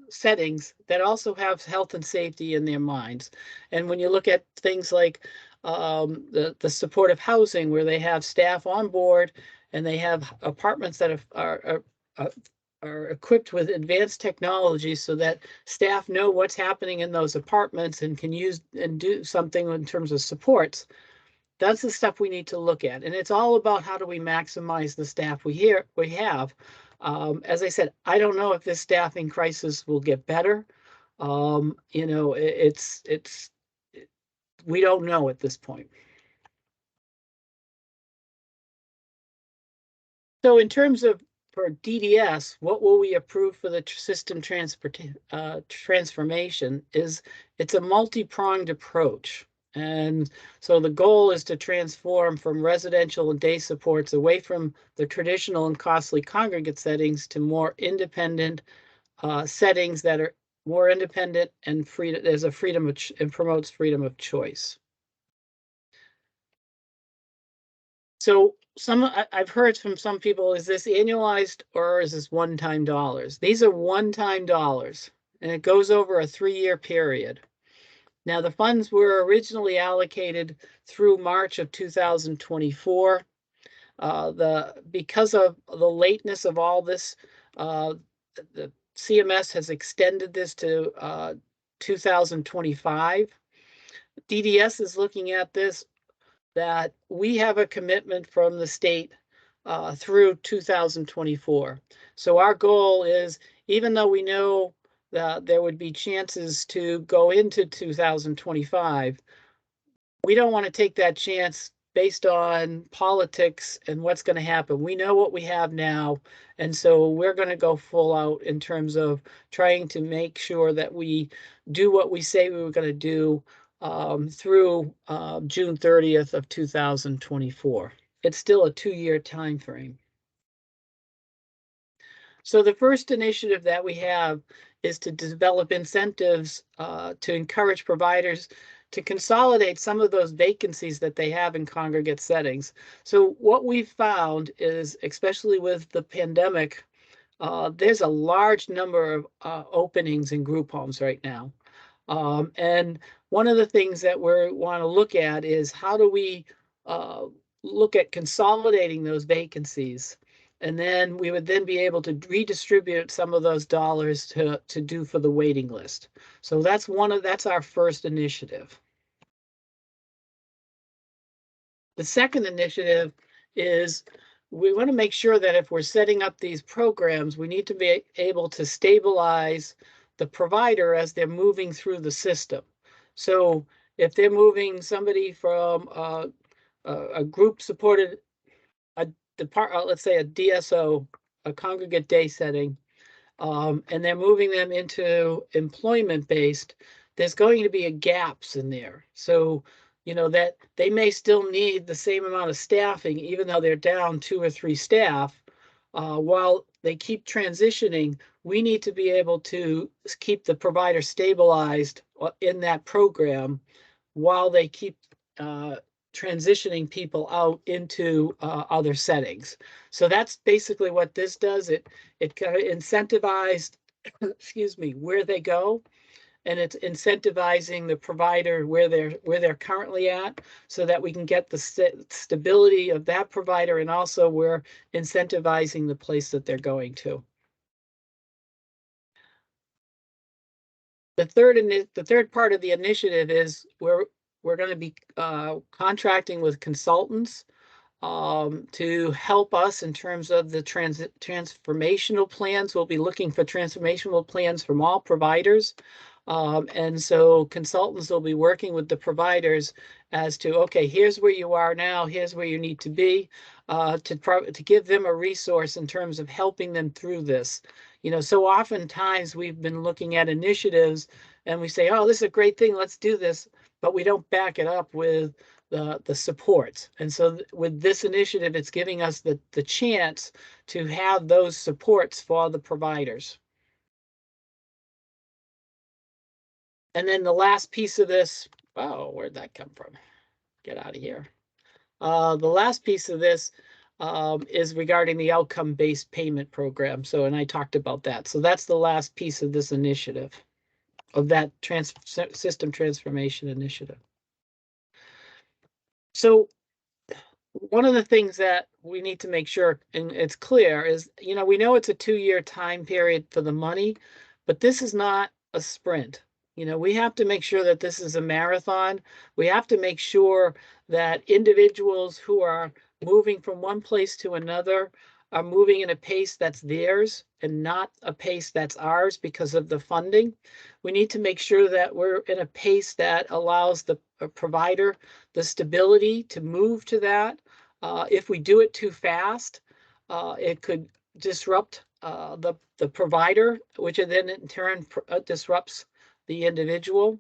settings that also have health and safety in their minds? And when you look at things like the supportive housing, where they have staff on board and they have apartments that are equipped with advanced technology so that staff know what's happening in those apartments and can use and do something in terms of supports. That's the stuff we need to look at. And it's all about how do we maximize the staff we have. As I said, I don't know if this staffing crisis will get better. We don't know at this point. So in terms of for DDS, what will we approve for the system transformation it's a multi-pronged approach. And so the goal is to transform from residential and day supports away from the traditional and costly congregate settings to more independent settings that are more independent and free. There's a freedom and promotes freedom of choice. So I've heard from some people, is this annualized or is this one-time dollars? These are one-time dollars, and it goes over a 3-year period. Now, the funds were originally allocated through March of 2024. Because of the lateness of all this, the CMS has extended this to 2025. DDS is looking at this, that we have a commitment from the state through 2024. So our goal is, even though we know that there would be chances to go into 2025, we don't want to take that chance based on politics and what's going to happen. We know what we have now, and so we're going to go full out in terms of trying to make sure that we do what we say we were going to do through June 30th of 2024. It's still a 2-year time frame. So the first initiative that we have is to develop incentives to encourage providers to consolidate some of those vacancies that they have in congregate settings. So what we've found is, especially with the pandemic, there's a large number of openings in group homes right now. And one of the things that we want to look at is how do we look at consolidating those vacancies, and then we would then be able to redistribute some of those dollars to do for the waiting list. So that's our first initiative. The second initiative is we want to make sure that if we're setting up these programs, we need to be able to stabilize the provider as they're moving through the system. So if they're moving somebody from a group supported, let's say a DSO, a congregate day setting, and they're moving them into employment based, there's going to be gaps in there. So, you know, that they may still need the same amount of staffing, even though they're down 2 or 3 staff. While they keep transitioning, we need to be able to keep the provider stabilized in that program while they keep transitioning people out into other settings. So that's basically what this does. It kind of incentivized, excuse me, where they go, and it's incentivizing the provider where they're currently at, so that we can get the stability of that provider, and also we're incentivizing the place that they're going to. The third part of the initiative is we're going to be contracting with consultants to help us in terms of the transformational plans. We'll be looking for transformational plans from all providers. And so consultants will be working with the providers as to, okay, here's where you are now, here's where you need to be, to give them a resource in terms of helping them through this. You know, so oftentimes we've been looking at initiatives and we say, oh, this is a great thing, let's do this, but we don't back it up with the supports. And so with this initiative, it's giving us the chance to have those supports for the providers. And then the last piece of this, oh, where'd that come from? Get out of here. The last piece of this is regarding the outcome-based payment program. So, and I talked about that. So that's the last piece of this initiative, of that system transformation initiative. So one of the things that we need to make sure, and it's clear, is, you know, we know it's a 2-year time period for the money, but this is not a sprint. You know, we have to make sure that this is a marathon. We have to make sure that individuals who are moving from one place to another are moving in a pace that's theirs and not a pace that's ours because of the funding. We need to make sure that we're in a pace that allows the provider the stability to move to that. If we do it too fast, it could disrupt the provider, which then in turn disrupts the individual.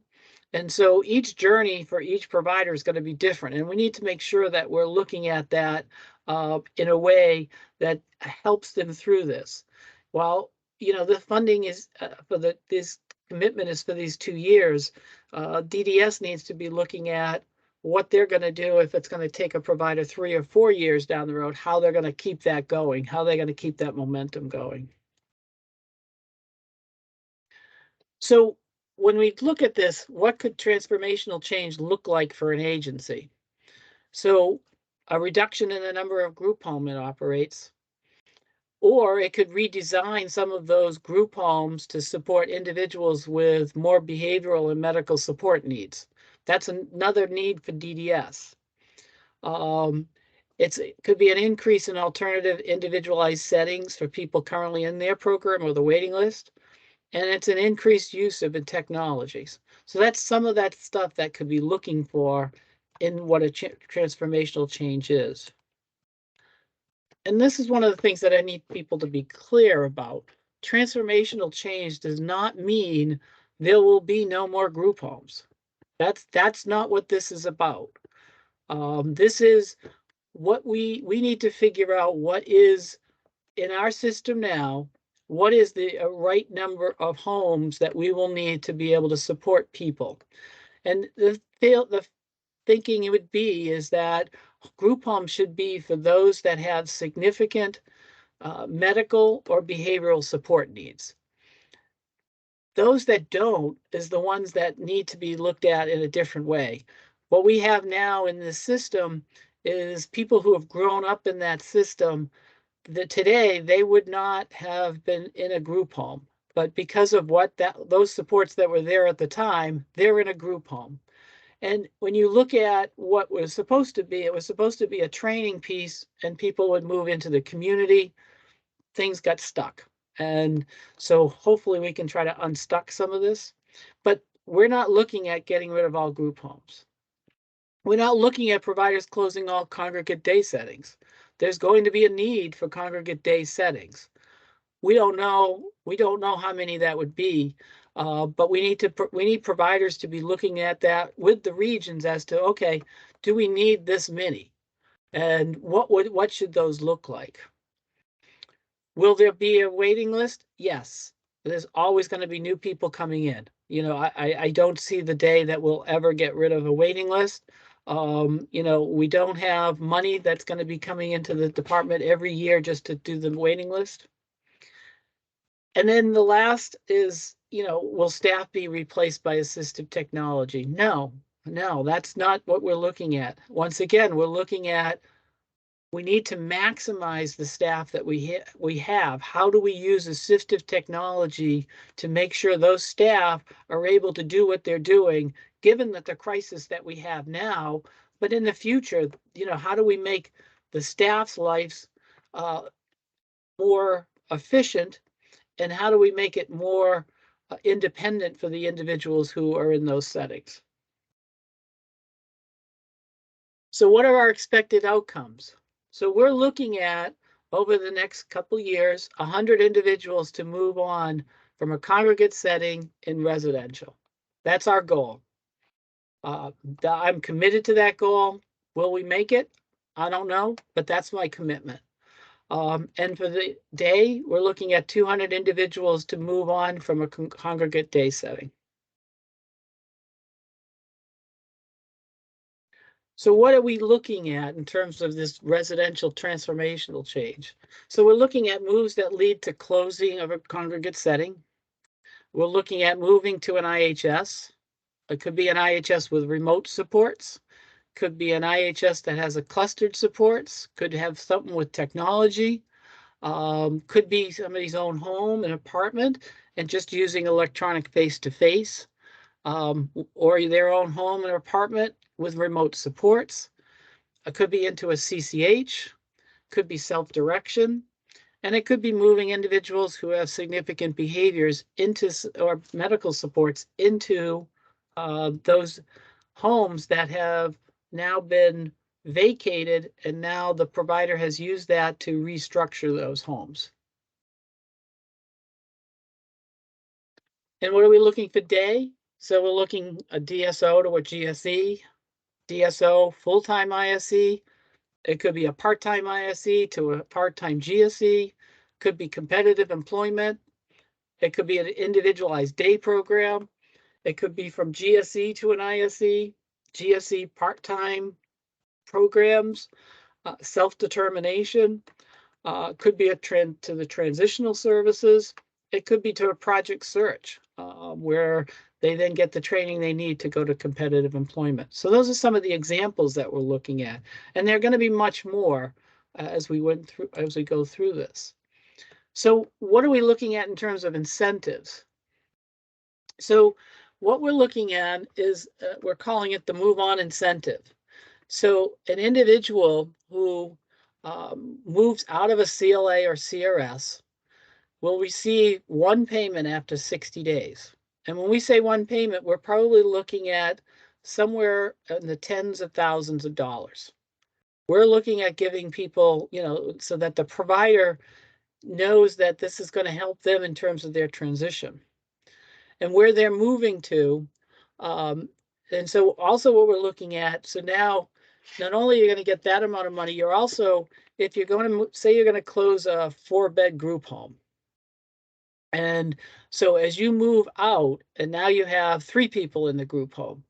And so each journey for each provider is going to be different. And we need to make sure that we're looking at that in a way that helps them through this. While, you know, the funding is for this commitment is for these 2 years, DDS needs to be looking at what they're going to do if it's going to take a provider 3 or 4 years down the road, how they're going to keep that going, how they're going to keep that momentum going. So when we look at this, what could transformational change look like for an agency? So a reduction in the number of group home it operates, or it could redesign some of those group homes to support individuals with more behavioral and medical support needs. That's another need for DDS. It could be an increase in alternative individualized settings for people currently in their program or the waiting list. And it's an increased use of technologies. So that's some of that stuff that could be looking for in what a transformational change is. And this is one of the things that I need people to be clear about. Transformational change does not mean there will be no more group homes. That's not what this is about. This is what we need to figure out what is in our system now. What is the right number of homes that we will need to be able to support people? And the thinking it would be is that group homes should be for those that have significant medical or behavioral support needs. Those that don't is the ones that need to be looked at in a different way. What we have now in this system is people who have grown up in that system that today they would not have been in a group home, but because of those supports that were there at the time, they're in a group home. And when you look at what was supposed to be, it was supposed to be a training piece and people would move into the community. Things got stuck. And so hopefully we can try to unstuck some of this, but we're not looking at getting rid of all group homes. We're not looking at providers closing all congregate day settings. There's going to be a need for congregate day settings. We don't know how many that would be, But we need providers to be looking at that with the regions as to, okay, do we need this many? And what should those look like? Will there be a waiting list? Yes. There's always going to be new people coming in. You know, I don't see the day that we'll ever get rid of a waiting list. You know, we don't have money that's going to be coming into the department every year just to do the waiting list. And then the last is, you know, will staff be replaced by assistive technology? No, that's not what we're looking at. Once again, we're looking at, we need to maximize the staff that we have. How do we use assistive technology to make sure those staff are able to do what they're doing, given that the crisis that we have now, but in the future, you know, how do we make the staff's lives more efficient, and how do we make it more independent for the individuals who are in those settings? So what are our expected outcomes? So we're looking at, over the next couple years, 100 individuals to move on from a congregate setting in residential. That's our goal. I'm committed to that goal. Will we make it? I don't know, but that's my commitment. And for the day, we're looking at 200 individuals to move on from a congregate day setting. So what are we looking at in terms of this residential transformational change? So we're looking at moves that lead to closing of a congregate setting. We're looking at moving to an IHS. It could be an IHS with remote supports, could be an IHS that has a clustered supports, could have something with technology, could be somebody's own home, an apartment, and just using electronic face-to-face, or their own home and apartment with remote supports. It could be into a CCH, could be self-direction, and it could be moving individuals who have significant behaviors into, or medical supports into those homes that have now been vacated, and now the provider has used that to restructure those homes. And what are we looking for day? So we're looking a DSO to a GSE, DSO full-time ISE. It could be a part-time ISE to a part-time GSE, could be competitive employment. It could be an individualized day program. It could be from GSE to an ISE, GSE part-time programs, self-determination. Could be a trend to the transitional services. It could be to a project search where they then get the training they need to go to competitive employment. So those are some of the examples that we're looking at, and there are going to be much more as we go through this. So what are we looking at in terms of incentives? So what we're looking at is we're calling it the move on incentive. So an individual who moves out of a CLA or CRS will receive one payment after 60 days. And when we say one payment, we're probably looking at somewhere in the tens of thousands of dollars. We're looking at giving people, you know, so that the provider knows that this is going to help them in terms of their transition and where they're moving to. And so also what we're looking at, so now not only are you going to get that amount of money, you're also, if you're going to say you're going to close a 4-bed group home. And so as you move out and now you have 3 people in the group home,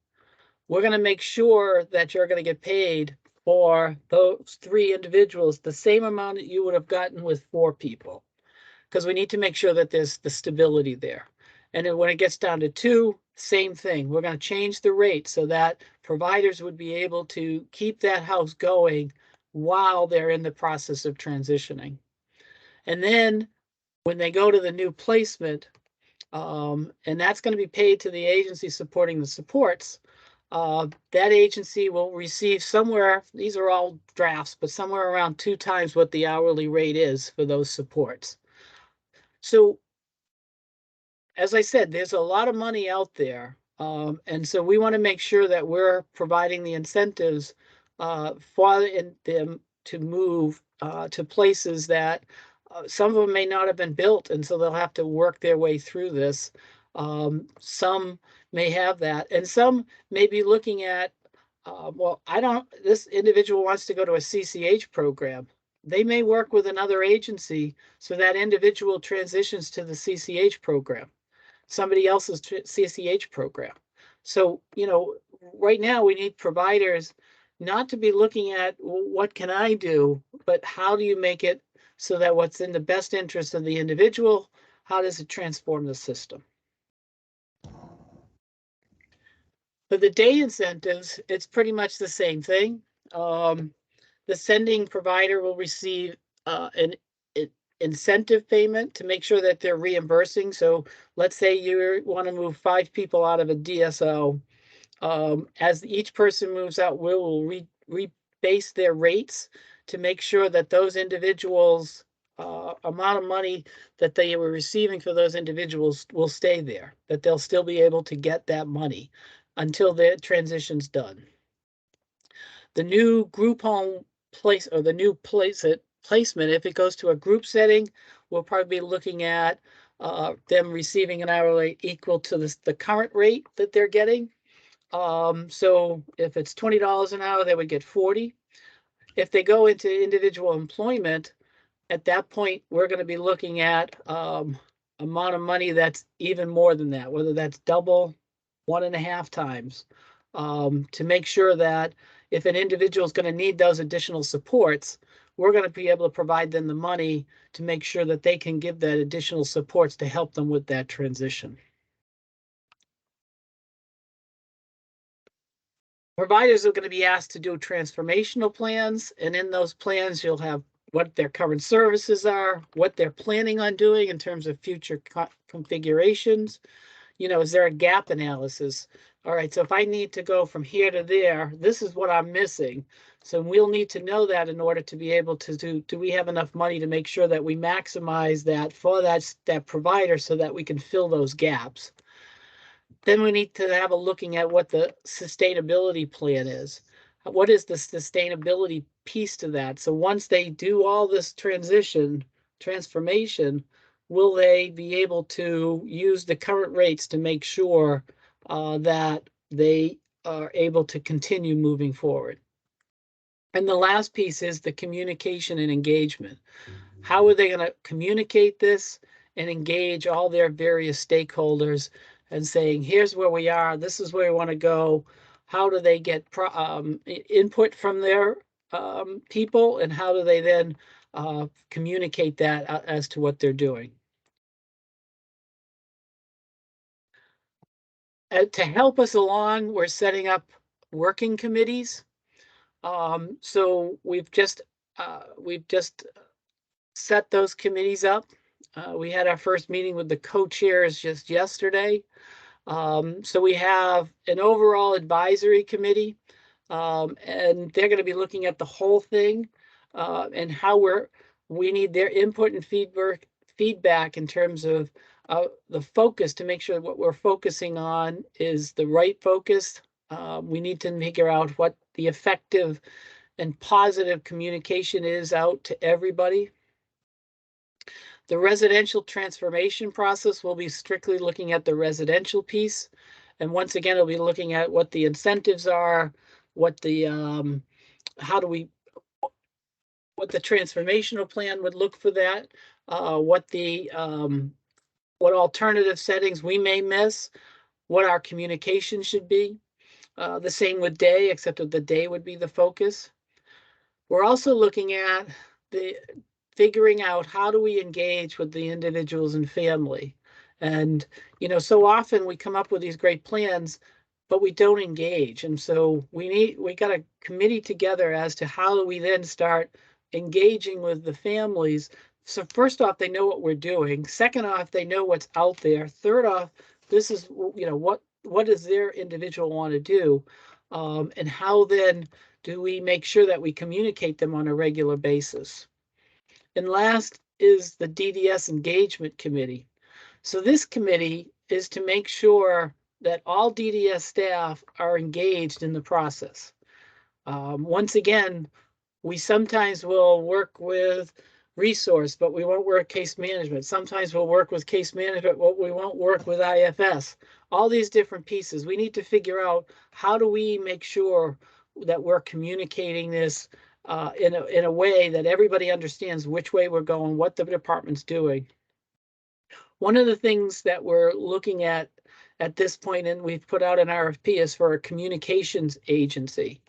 we're going to make sure that you're going to get paid for those 3 individuals the same amount that you would have gotten with 4 people, because we need to make sure that there's the stability there. And then when it gets down to 2, same thing. We're going to change the rate so that providers would be able to keep that house going while they're in the process of transitioning. And then when they go to the new placement, and that's going to be paid to the agency supporting the supports, that agency will receive somewhere, these are all drafts, but somewhere around 2 times what the hourly rate is for those supports. So as I said, there's a lot of money out there. And so we want to make sure that we're providing the incentives for them to move to places that some of them may not have been built. And so they'll have to work their way through this. Some may have that, and some may be looking at, well, this individual wants to go to a CCH program. They may work with another agency so that individual transitions to the CCH program, somebody else's CCH program. So, right now we need providers not to be looking at what can I do, but how do you make it so that what's in the best interest of the individual, how does it transform the system? For the day incentives, it's pretty much the same thing. The sending provider will receive an incentive payment to make sure that they're reimbursing. So let's say you want to move 5 people out of a DSO. As each person moves out, we'll rebase their rates to make sure that those individuals, amount of money that they were receiving for those individuals will stay there, that they'll still be able to get that money until the transition's done. The new group home place, or the new placement, if it goes to a group setting, we'll probably be looking at them receiving an hourly equal to the current rate that they're getting. So if it's $20 an hour, they would get 40. If they go into individual employment, at that point, we're going to be looking at amount of money that's even more than that, whether that's double, 1.5 times, to make sure that if an individual is going to need those additional supports, we're going to be able to provide them the money to make sure that they can give that additional supports to help them with that transition. Providers are going to be asked to do transformational plans, and in those plans, you'll have what their current services are, what they're planning on doing in terms of future configurations. Is there a gap analysis? All right, so if I need to go from here to there, this is what I'm missing. So we'll need to know that in order to be able to do we have enough money to make sure that we maximize that for that provider so that we can fill those gaps. Then we need to have a looking at what the sustainability plan is. What is the sustainability piece to that? So once they do all this transformation, will they be able to use the current rates to make sure that they are able to continue moving forward? And the last piece is the communication and engagement. How are they going to communicate this and engage all their various stakeholders and saying, here's where we are, this is where we want to go? How do they get input from their people, and how do they then communicate that as to what they're doing? To help us along, we're setting up working committees. So we've just set those committees up. We had our first meeting with the co-chairs just yesterday. So we have an overall advisory committee, and they're going to be looking at the whole thing and how we need their input and feedback in terms of the focus, to make sure what we're focusing on is the right focus. We need to figure out what the effective and positive communication is out to everybody. The residential transformation process will be strictly looking at the residential piece. And once again, it'll be looking at what the incentives are, what the what the transformational plan would look for that, what alternative settings we may miss, what our communication should be. The same with day, except that the day would be the focus. We're also looking at figuring out how do we engage with the individuals and family. And, so often we come up with these great plans, but we don't engage. And so we got a committee together as to how do we then start engaging with the families. So first off, they know what we're doing. Second off, they know what's out there. Third off, this is, what does their individual want to do? And how then do we make sure that we communicate them on a regular basis? And last is the DDS Engagement Committee. So this committee is to make sure that all DDS staff are engaged in the process. Once again, we sometimes will work with resource, but we won't work case management. Sometimes we'll work with case management, but we won't work with IFS. All these different pieces. We need to figure out how do we make sure that we're communicating this in a way that everybody understands which way we're going, what the department's doing. One of the things that we're looking at this point, and we've put out an RFP, is for a communications agency.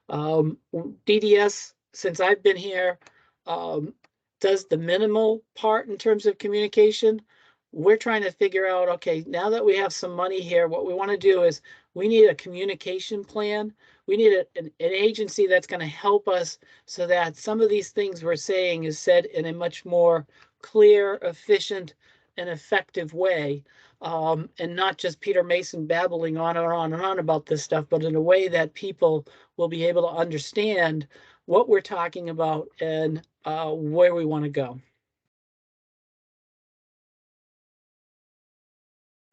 DDS, since I've been here, does the minimal part in terms of communication. We're trying to figure out, okay, now that we have some money here, what we want to do is we need a communication plan. We need an agency that's going to help us so that some of these things we're saying is said in a much more clear, efficient, and effective way. And not just Peter Mason babbling on and on and on about this stuff, but in a way that people will be able to understand what we're talking about and where we want to go.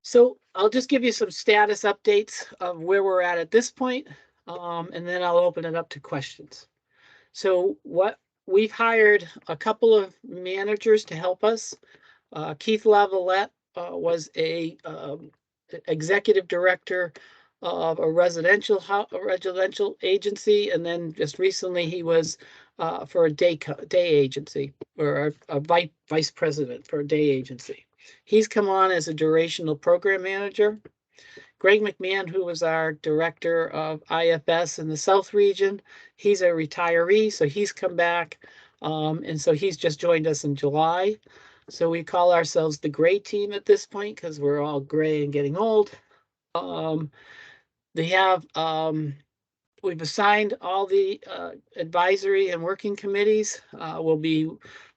So I'll just give you some status updates of where we're at this point, and then I'll open it up to questions. So we've hired a couple of managers to help us. Keith Lavalette was a executive director of a residential agency, and then just recently he was for a day agency, or a vice president for a day agency. He's come on as a durational program manager. Greg McMahon, who was our director of IFS in the South region, he's a retiree, so he's come back, and so he's just joined us in July. So we call ourselves the gray team at this point because we're all gray and getting old. We've assigned all the advisory and working committees. We'll be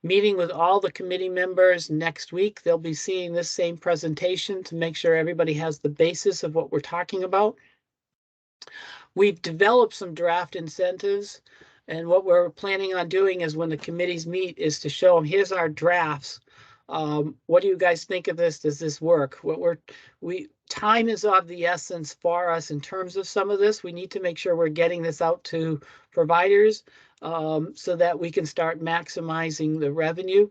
meeting with all the committee members next week. They'll be seeing this same presentation to make sure everybody has the basis of what we're talking about. We've developed some draft incentives, and what we're planning on doing is when the committees meet is to show them, here's our drafts. What do you guys think of this? Does this work? Time is of the essence for us in terms of some of this. We need to make sure we're getting this out to providers so that we can start maximizing the revenue.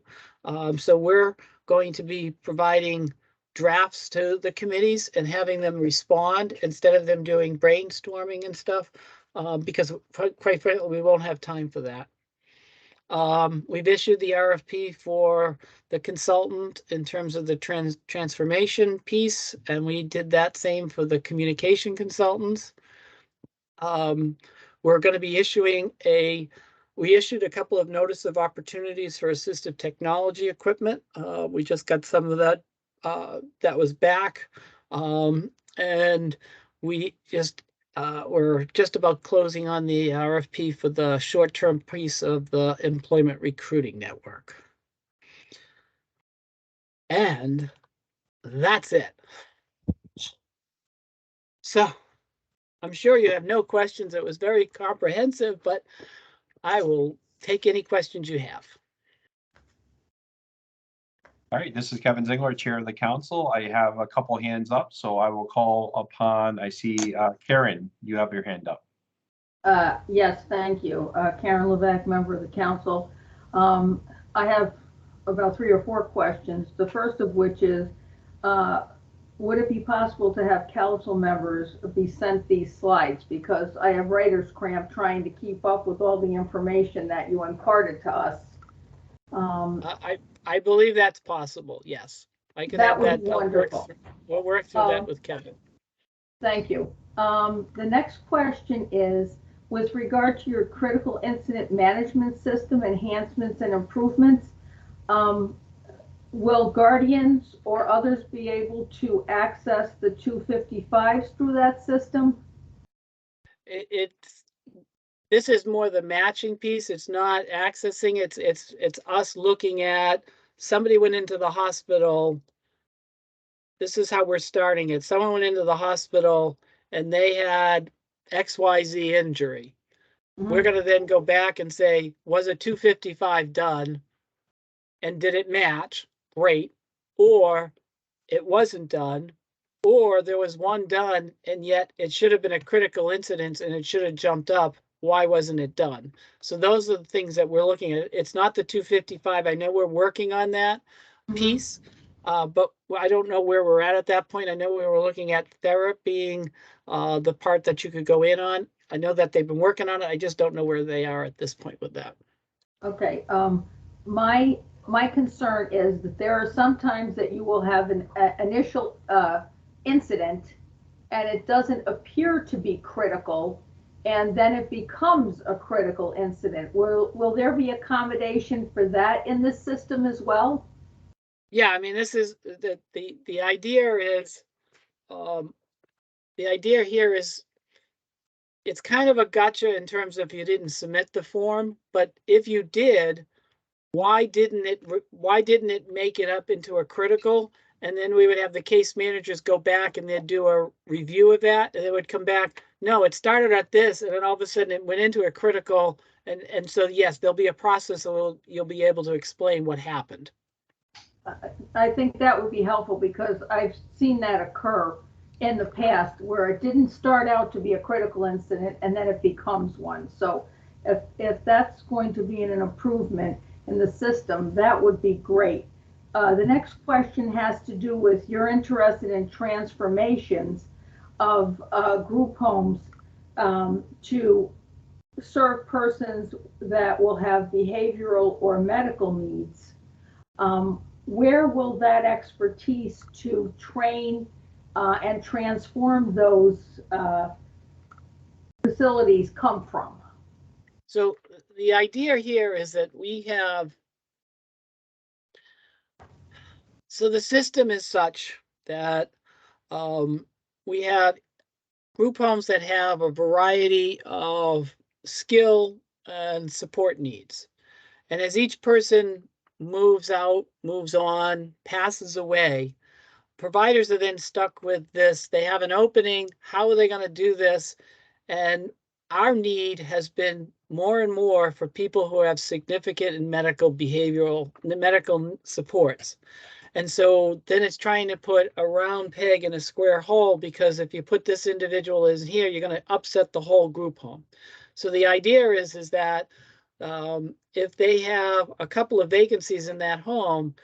So we're going to be providing drafts to the committees and having them respond instead of them doing brainstorming and stuff, because quite frankly, we won't have time for that. We've issued the RFP for the consultant in terms of the transformation piece, and we did that same for the communication consultants. We're going to be we issued a couple of notice of opportunities for assistive technology equipment. We just got some of that that was back, and we're just about closing on the RFP for the short-term piece of the employment recruiting network. And that's it. So I'm sure you have no questions. It was very comprehensive, but I will take any questions you have. All right, this is Kevin Ziegler, Chair of the Council. I have a couple hands up, so I will call upon, I see Karen, you have your hand up. Yes, thank you. Karen Levesque, member of the council. I have about 3 or 4 questions. The first of which is, would it be possible to have council members be sent these slides? Because I have writer's cramp trying to keep up with all the information that you imparted to us. I believe that's possible. Yes, I can have that. Wonderful. We'll work through that with Kevin. Thank you. The next question is, with regard to your critical incident management system enhancements and improvements, will guardians or others be able to access the 255s through that system? This is more the matching piece. It's not accessing. It's us looking at somebody went into the hospital. This is how we're starting it. Someone went into the hospital and they had XYZ injury. Mm-hmm. We're going to then go back and say, was a 255 done? And did it match? Great. Or it wasn't done. Or there was one done and yet it should have been a critical incident and it should have jumped up why wasn't it done? So those are the things that we're looking at. It's not the 255. I know we're working on that piece, but I don't know where we're at that point. I know we were looking at therapy being the part that you could go in on. I know that they've been working on it. I just don't know where they are at this point with that. Okay, my concern is that there are some times that you will have an initial incident and it doesn't appear to be critical, and then it becomes a critical incident. Will there be accommodation for that in this system as well? Yeah, I mean, this is the idea is, the idea here is it's kind of a gotcha in terms of you didn't submit the form, but if you did, why didn't it make it up into a critical? And then we would have the case managers go back and they'd do a review of that, and they would come back, no, it started at this, and then all of a sudden it went into a critical. And so, yes, there'll be a process, so you'll be able to explain what happened. I think that would be helpful because I've seen that occur in the past where it didn't start out to be a critical incident and then it becomes one. So if that's going to be an improvement in the system, that would be great. The next question has to do with you're interested in transformations of group homes to serve persons that will have behavioral or medical needs. Where will that expertise to train and transform those facilities come from? So the idea here is that we have, so the system is such that we have group homes that have a variety of skill and support needs. And as each person moves out, moves on, passes away, providers are then stuck with this. They have an opening. How are they going to do this? And our need has been more and more for people who have significant and medical supports. And so then it's trying to put a round peg in a square hole, because if you put this individual in here, you're going to upset the whole group home. So the idea is that if they have a couple of vacancies in that home,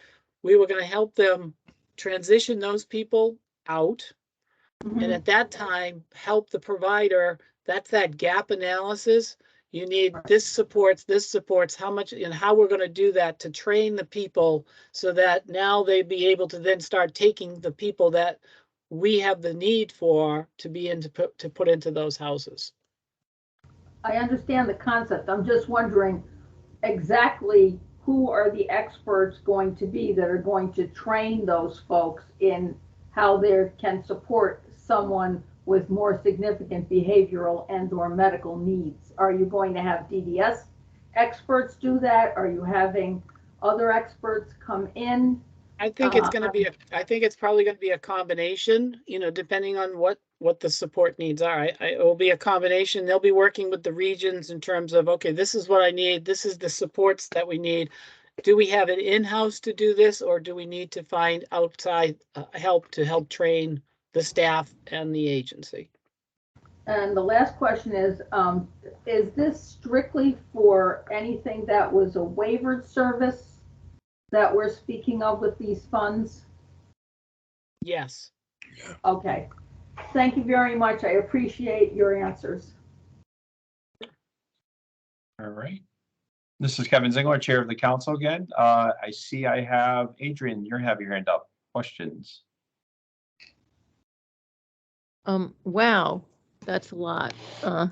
we were going to help them transition those people out. And at that time, help the provider. That's that gap analysis. You need this supports, how much, and how we're going to do that to train the people so that now they'd be able to then start taking the people that we have the need for to be in to put into those houses. I understand the concept. I'm just wondering exactly who are the experts going to be that are going to train those folks in how they can support someone with more significant behavioral and or medical needs. Are you going to have DDS experts do that? Are you having other experts come in? I think it's going to be I think it's probably going to be a combination, depending on what the support needs are. It will be a combination. They'll be working with the regions in terms of, okay, this is what I need. This is the supports that we need. Do we have it in-house to do this, or do we need to find outside help to help train the staff and the agency? And the last question is this strictly for anything that was a waivered service that we're speaking of with these funds? Yes. Okay. Thank you very much. I appreciate your answers. All right. This is Kevin Zingler, Chair of the Council again. I see I have Adrian, you have your hand up. Questions? Wow, that's a lot.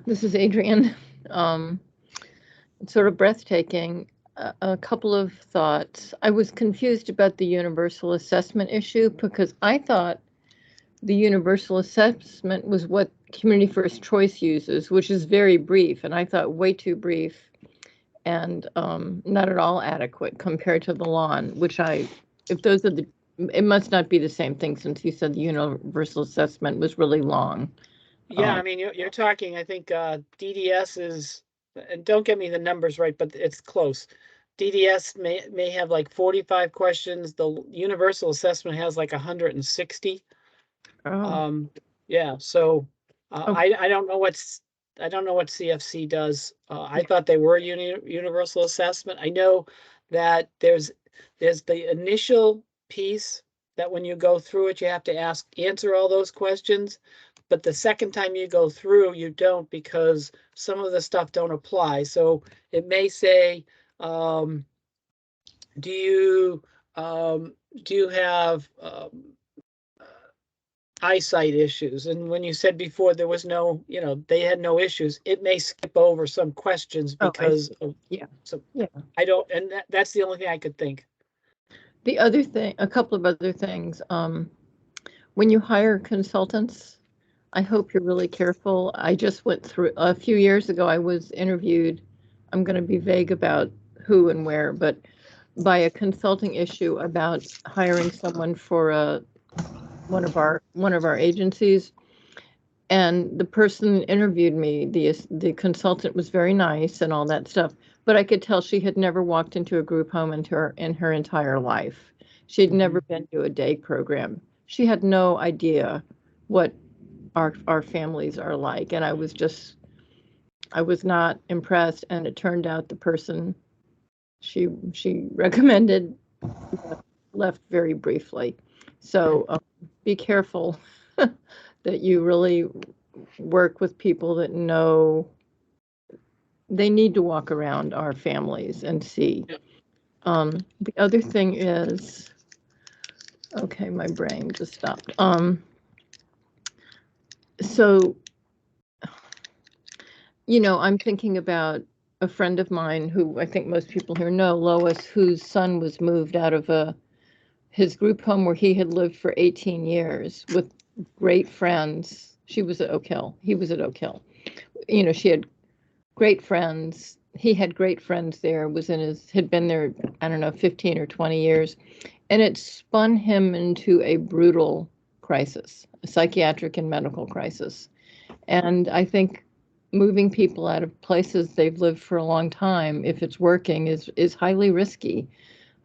This is Adrian. It's sort of breathtaking. A couple of thoughts. I was confused about the universal assessment issue because I thought the universal assessment was what Community First Choice uses, which is very brief, and I thought way too brief and not at all adequate compared to the lawn, which if those are it must not be the same thing since you said the universal assessment was really long. Yeah, I mean, you're talking, I think DDS is, and don't get me the numbers right, but it's close. DDS may have like 45 questions. The universal assessment has like 160. Oh. Yeah, so I don't know what's I don't know what CFC does. I thought they were universal assessment. I know that there's the initial piece that when you go through it, you have to answer all those questions. But the second time you go through, you don't, because some of the stuff don't apply. So it may say, do you have eyesight issues? And when you said before there was no, they had no issues, it may skip over some questions Oh, I because see. of, Yeah. so Yeah. I don't, and that's the only thing I could think. The other thing, a couple of other things. When you hire consultants, I hope you're really careful. I just went through a few years ago, I was interviewed. I'm going to be vague about who and where, but by a consulting issue about hiring someone for one of our agencies. And the person that interviewed me, the consultant, was very nice and all that stuff, but I could tell she had never walked into a group home in her entire life. She'd never been to a day program. She had no idea what our families are like, and I was not impressed. And it turned out the person she recommended left very briefly. So be careful that you really work with people that know they need to walk around our families and see. Yep. The other thing is, okay, my brain just stopped. So, I'm thinking about a friend of mine who I think most people here know, Lois, whose son was moved out of his group home where he had lived for 18 years with great friends. She was at Oak Hill. He was at Oak Hill. She had great friends. He had great friends there, had been there, I don't know, 15 or 20 years. And it spun him into a brutal crisis, a psychiatric and medical crisis. And I think moving people out of places they've lived for a long time, if it's working, is highly risky.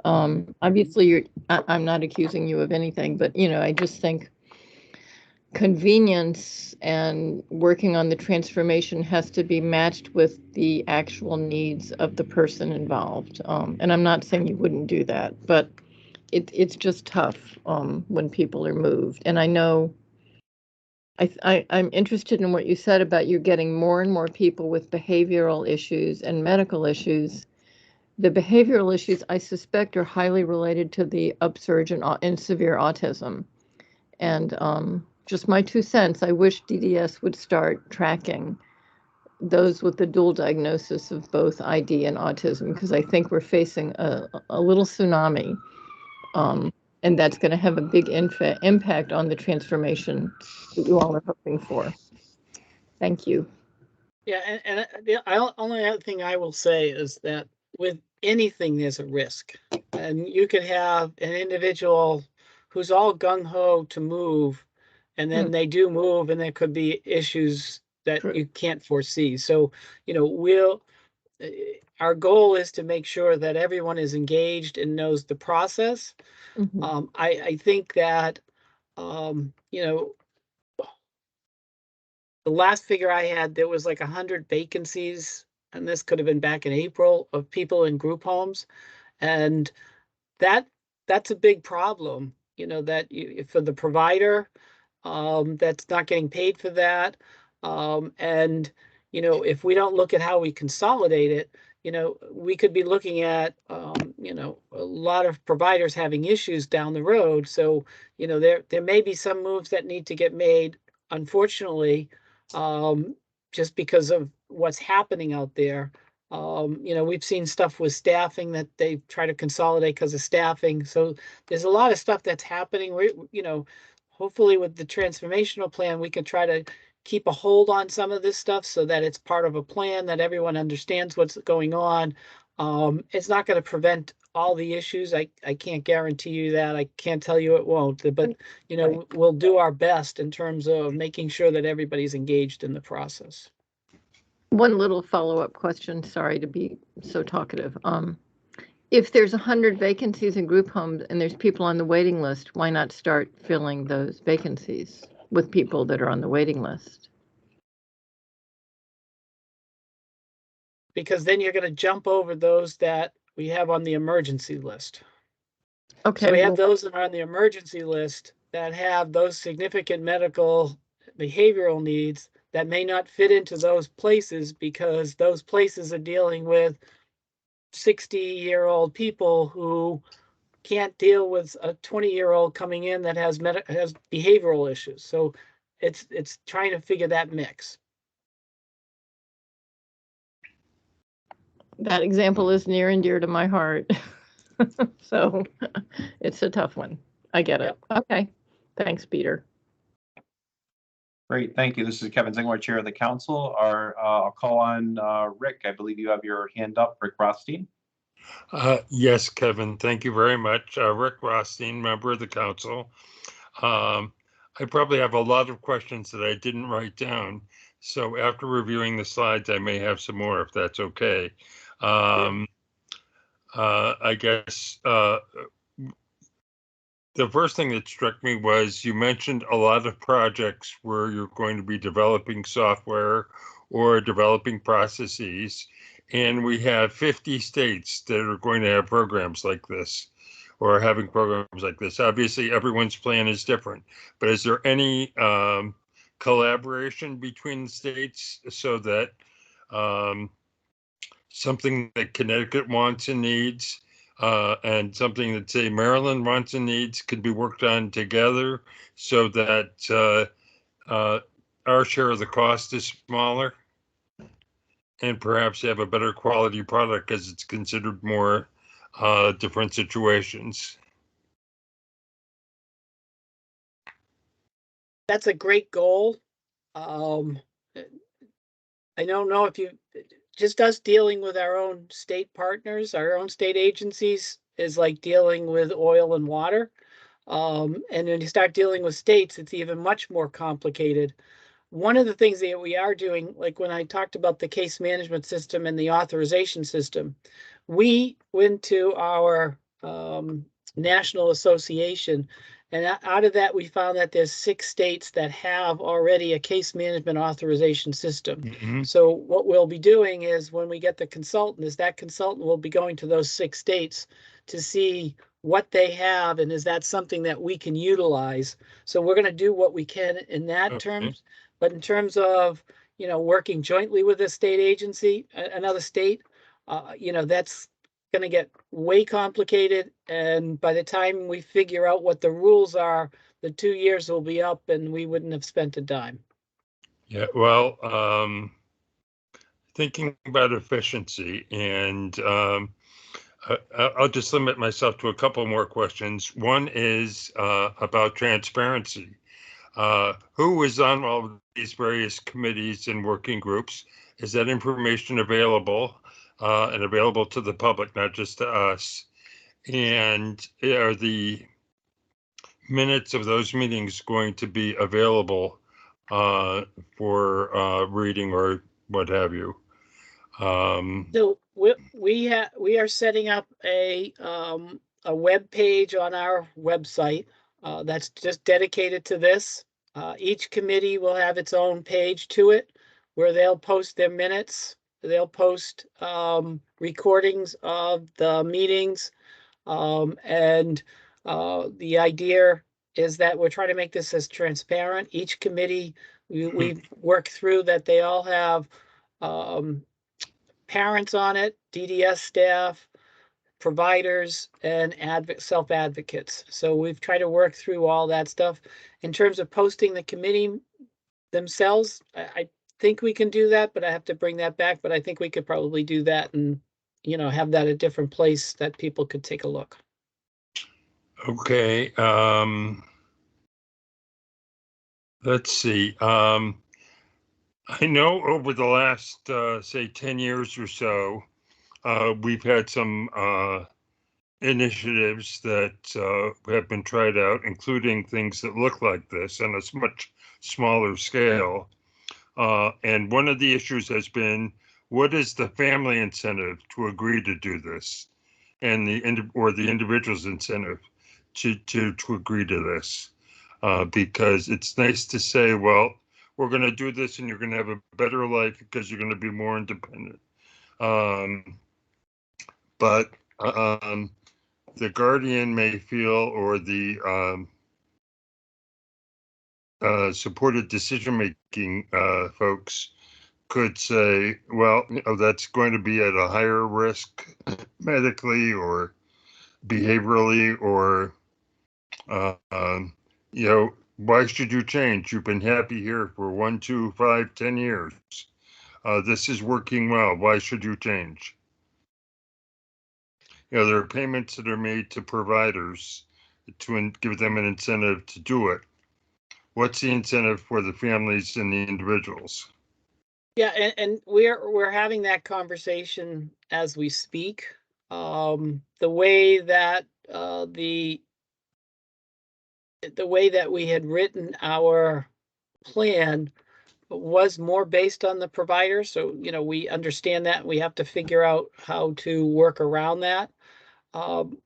Obviously, I'm not accusing you of anything, but, I just think convenience and working on the transformation has to be matched with the actual needs of the person involved. And I'm not saying you wouldn't do that, but it's just tough when people are moved. And I know I'm interested in what you said about you getting more and more people with behavioral issues and medical issues. The behavioral issues, I suspect, are highly related to the upsurge in severe autism. And just my 2 cents, I wish DDS would start tracking those with the dual diagnosis of both ID and autism, because I think we're facing a little tsunami. And that's going to have a big impact on the transformation that you all are hoping for. Thank you. Yeah, and the only other thing I will say is that with anything, there's a risk. And you could have an individual who's all gung-ho to move, and then they do move, and there could be issues that True. you can't foresee. So, our goal is to make sure that everyone is engaged and knows the process. I think that, the last figure I had, there was like 100 vacancies, and this could have been back in April, of people in group homes. And that's a big problem, that for the provider, that's not getting paid for that. And, if we don't look at how we consolidate it, we could be looking at, a lot of providers having issues down the road. So, there may be some moves that need to get made, unfortunately, just because of what's happening out there. We've seen stuff with staffing that they try to consolidate because of staffing. So there's a lot of stuff that's happening. Hopefully with the transformational plan, we can try to keep a hold on some of this stuff so that it's part of a plan that everyone understands what's going on. It's not going to prevent all the issues. I can't guarantee you that. I can't tell you it won't, but we'll do our best in terms of making sure that everybody's engaged in the process. One little follow-up question. Sorry to be so talkative. If there's 100 vacancies in group homes and there's people on the waiting list, why not start filling those vacancies with people that are on the waiting list? because then you're gonna jump over those that we have on the emergency list. Okay, So we have well, those that are on the emergency list that have those significant medical behavioral needs that may not fit into those places because those places are dealing with 60-year-old people who can't deal with a 20-year-old coming in that has has behavioral issues. So it's trying to figure that mix. that example is near and dear to my heart. So it's a tough one. I get it. Okay. Thanks, Peter. Great, thank you. This is Kevin Zingler, Chair of the Council. I'll call on Rick. I believe you have your hand up, Rick Rothstein. Yes, Kevin, thank you very much. Rick Rothstein, member of the council. I probably have a lot of questions that I didn't write down. So after reviewing the slides, I may have some more if that's okay. I guess the first thing that struck me was you mentioned a lot of projects where you're going to be developing software or developing processes. And we have 50 states that are going to have programs like this or having programs like this. Obviously, everyone's plan is different, but is there any collaboration between the states so that something that Connecticut wants and needs and something that, say, Maryland wants and needs could be worked on together so that our share of the cost is smaller and perhaps have a better quality product because it's considered more different situations? That's a great goal. I don't know if you, just us dealing with our own state partners, our own state agencies is like dealing with oil and water. And when you start dealing with states, it's even much more complicated. One of the things that we are doing, like when I talked about the case management system and the authorization system, we went to our national association, and out of that, we found that there's 6 states that have already a case management authorization system. Mm-hmm. So what we'll be doing is when we get the consultant, is that consultant will be going to those 6 states to see what they have and is that something that we can utilize. So we're going to do what we can in that terms. But in terms of, working jointly with a state agency, another state, that's going to get way complicated. And by the time we figure out what the rules are, the 2 years will be up and we wouldn't have spent a dime. Yeah, well, thinking about efficiency, and I'll just limit myself to a couple more questions. One is about transparency. Who is on all of these various committees and working groups? Is that information available and available to the public, not just to us? And are the minutes of those meetings going to be available for reading or what have you? So we are setting up a web page on our website that's just dedicated to this. Each committee will have its own page to it where they'll post their minutes. They'll post recordings of the meetings. And the idea is that we're trying to make this as transparent. Each committee, we've worked through that they all have parents on it, DDS staff, providers, and self-advocates. So we've tried to work through all that stuff. In terms of posting the committee themselves, I think we can do that, but I have to bring that back. But I think we could probably do that and, have that a different place that people could take a look. Okay. Let's see. I know over the last, say, 10 years or so, we've had some initiatives that have been tried out, including things that look like this on a much smaller scale. And one of the issues has been, what is the family incentive to agree to do this? And the individual's incentive to agree to this? Because it's nice to say, well, we're going to do this and you're going to have a better life because you're going to be more independent. But the guardian may feel, or the supported decision-making folks could say, well, that's going to be at a higher risk medically or behaviorally, or, why should you change? You've been happy here for 1, 2, 5, 10 years. This is working well. Why should you change? There are payments that are made to providers to give them an incentive to do it. What's the incentive for the families and the individuals? Yeah, and we're having that conversation as we speak. The way that the way that we had written our plan was more based on the provider. So, we understand that. We have to figure out how to work around that.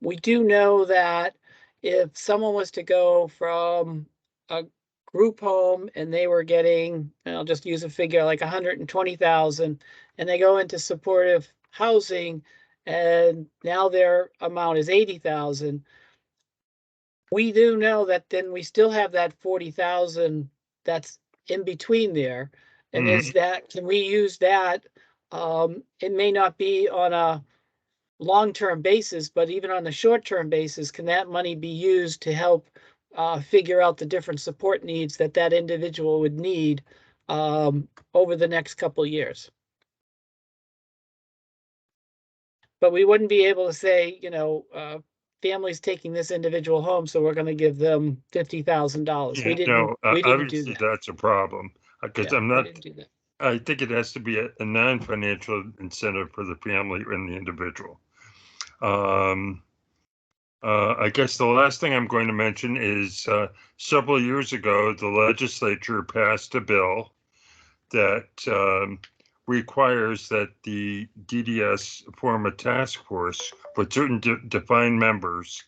We do know that if someone was to go from a group home and they were getting, and I'll just use a figure like 120,000, and they go into supportive housing and now their amount is 80,000, we do know that then we still have that 40,000 that's in between there. And can we use that? It may not be on a long-term basis, but even on the short-term basis, can that money be used to help figure out the different support needs that individual would need over the next couple of years? But we wouldn't be able to say, families taking this individual home, so we're going to give them $50,000. We didn't do obviously that. that's a problem, because Yeah, I'm we not, didn't do that. I think it has to be a non-financial incentive for the family and the individual. I guess the last thing I'm going to mention is several years ago, the legislature passed a bill that requires that the DDS form a task force with certain defined members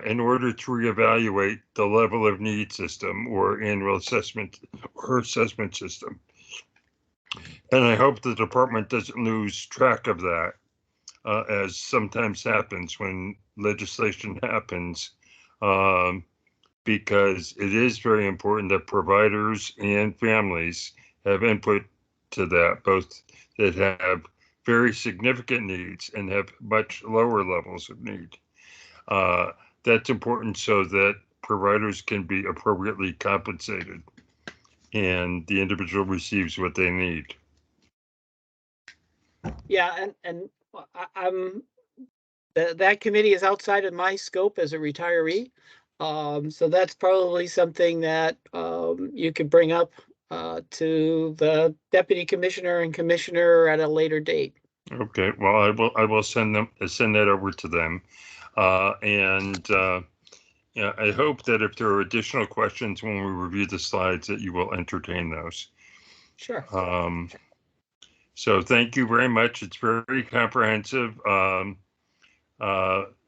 in order to reevaluate the level of need system or annual assessment or assessment system. And I hope the department doesn't lose track of that, as sometimes happens when legislation happens, because it is very important that providers and families have input to that, both that have very significant needs and have much lower levels of need. That's important so that providers can be appropriately compensated and the individual receives what they need. Yeah, and I'm that committee is outside of my scope as a retiree. So that's probably something that you could bring up to the deputy commissioner and commissioner at a later date. Okay, well, I will send that over to them. Yeah, I hope that if there are additional questions when we review the slides, that you will entertain those. Sure. So thank you very much. It's very comprehensive.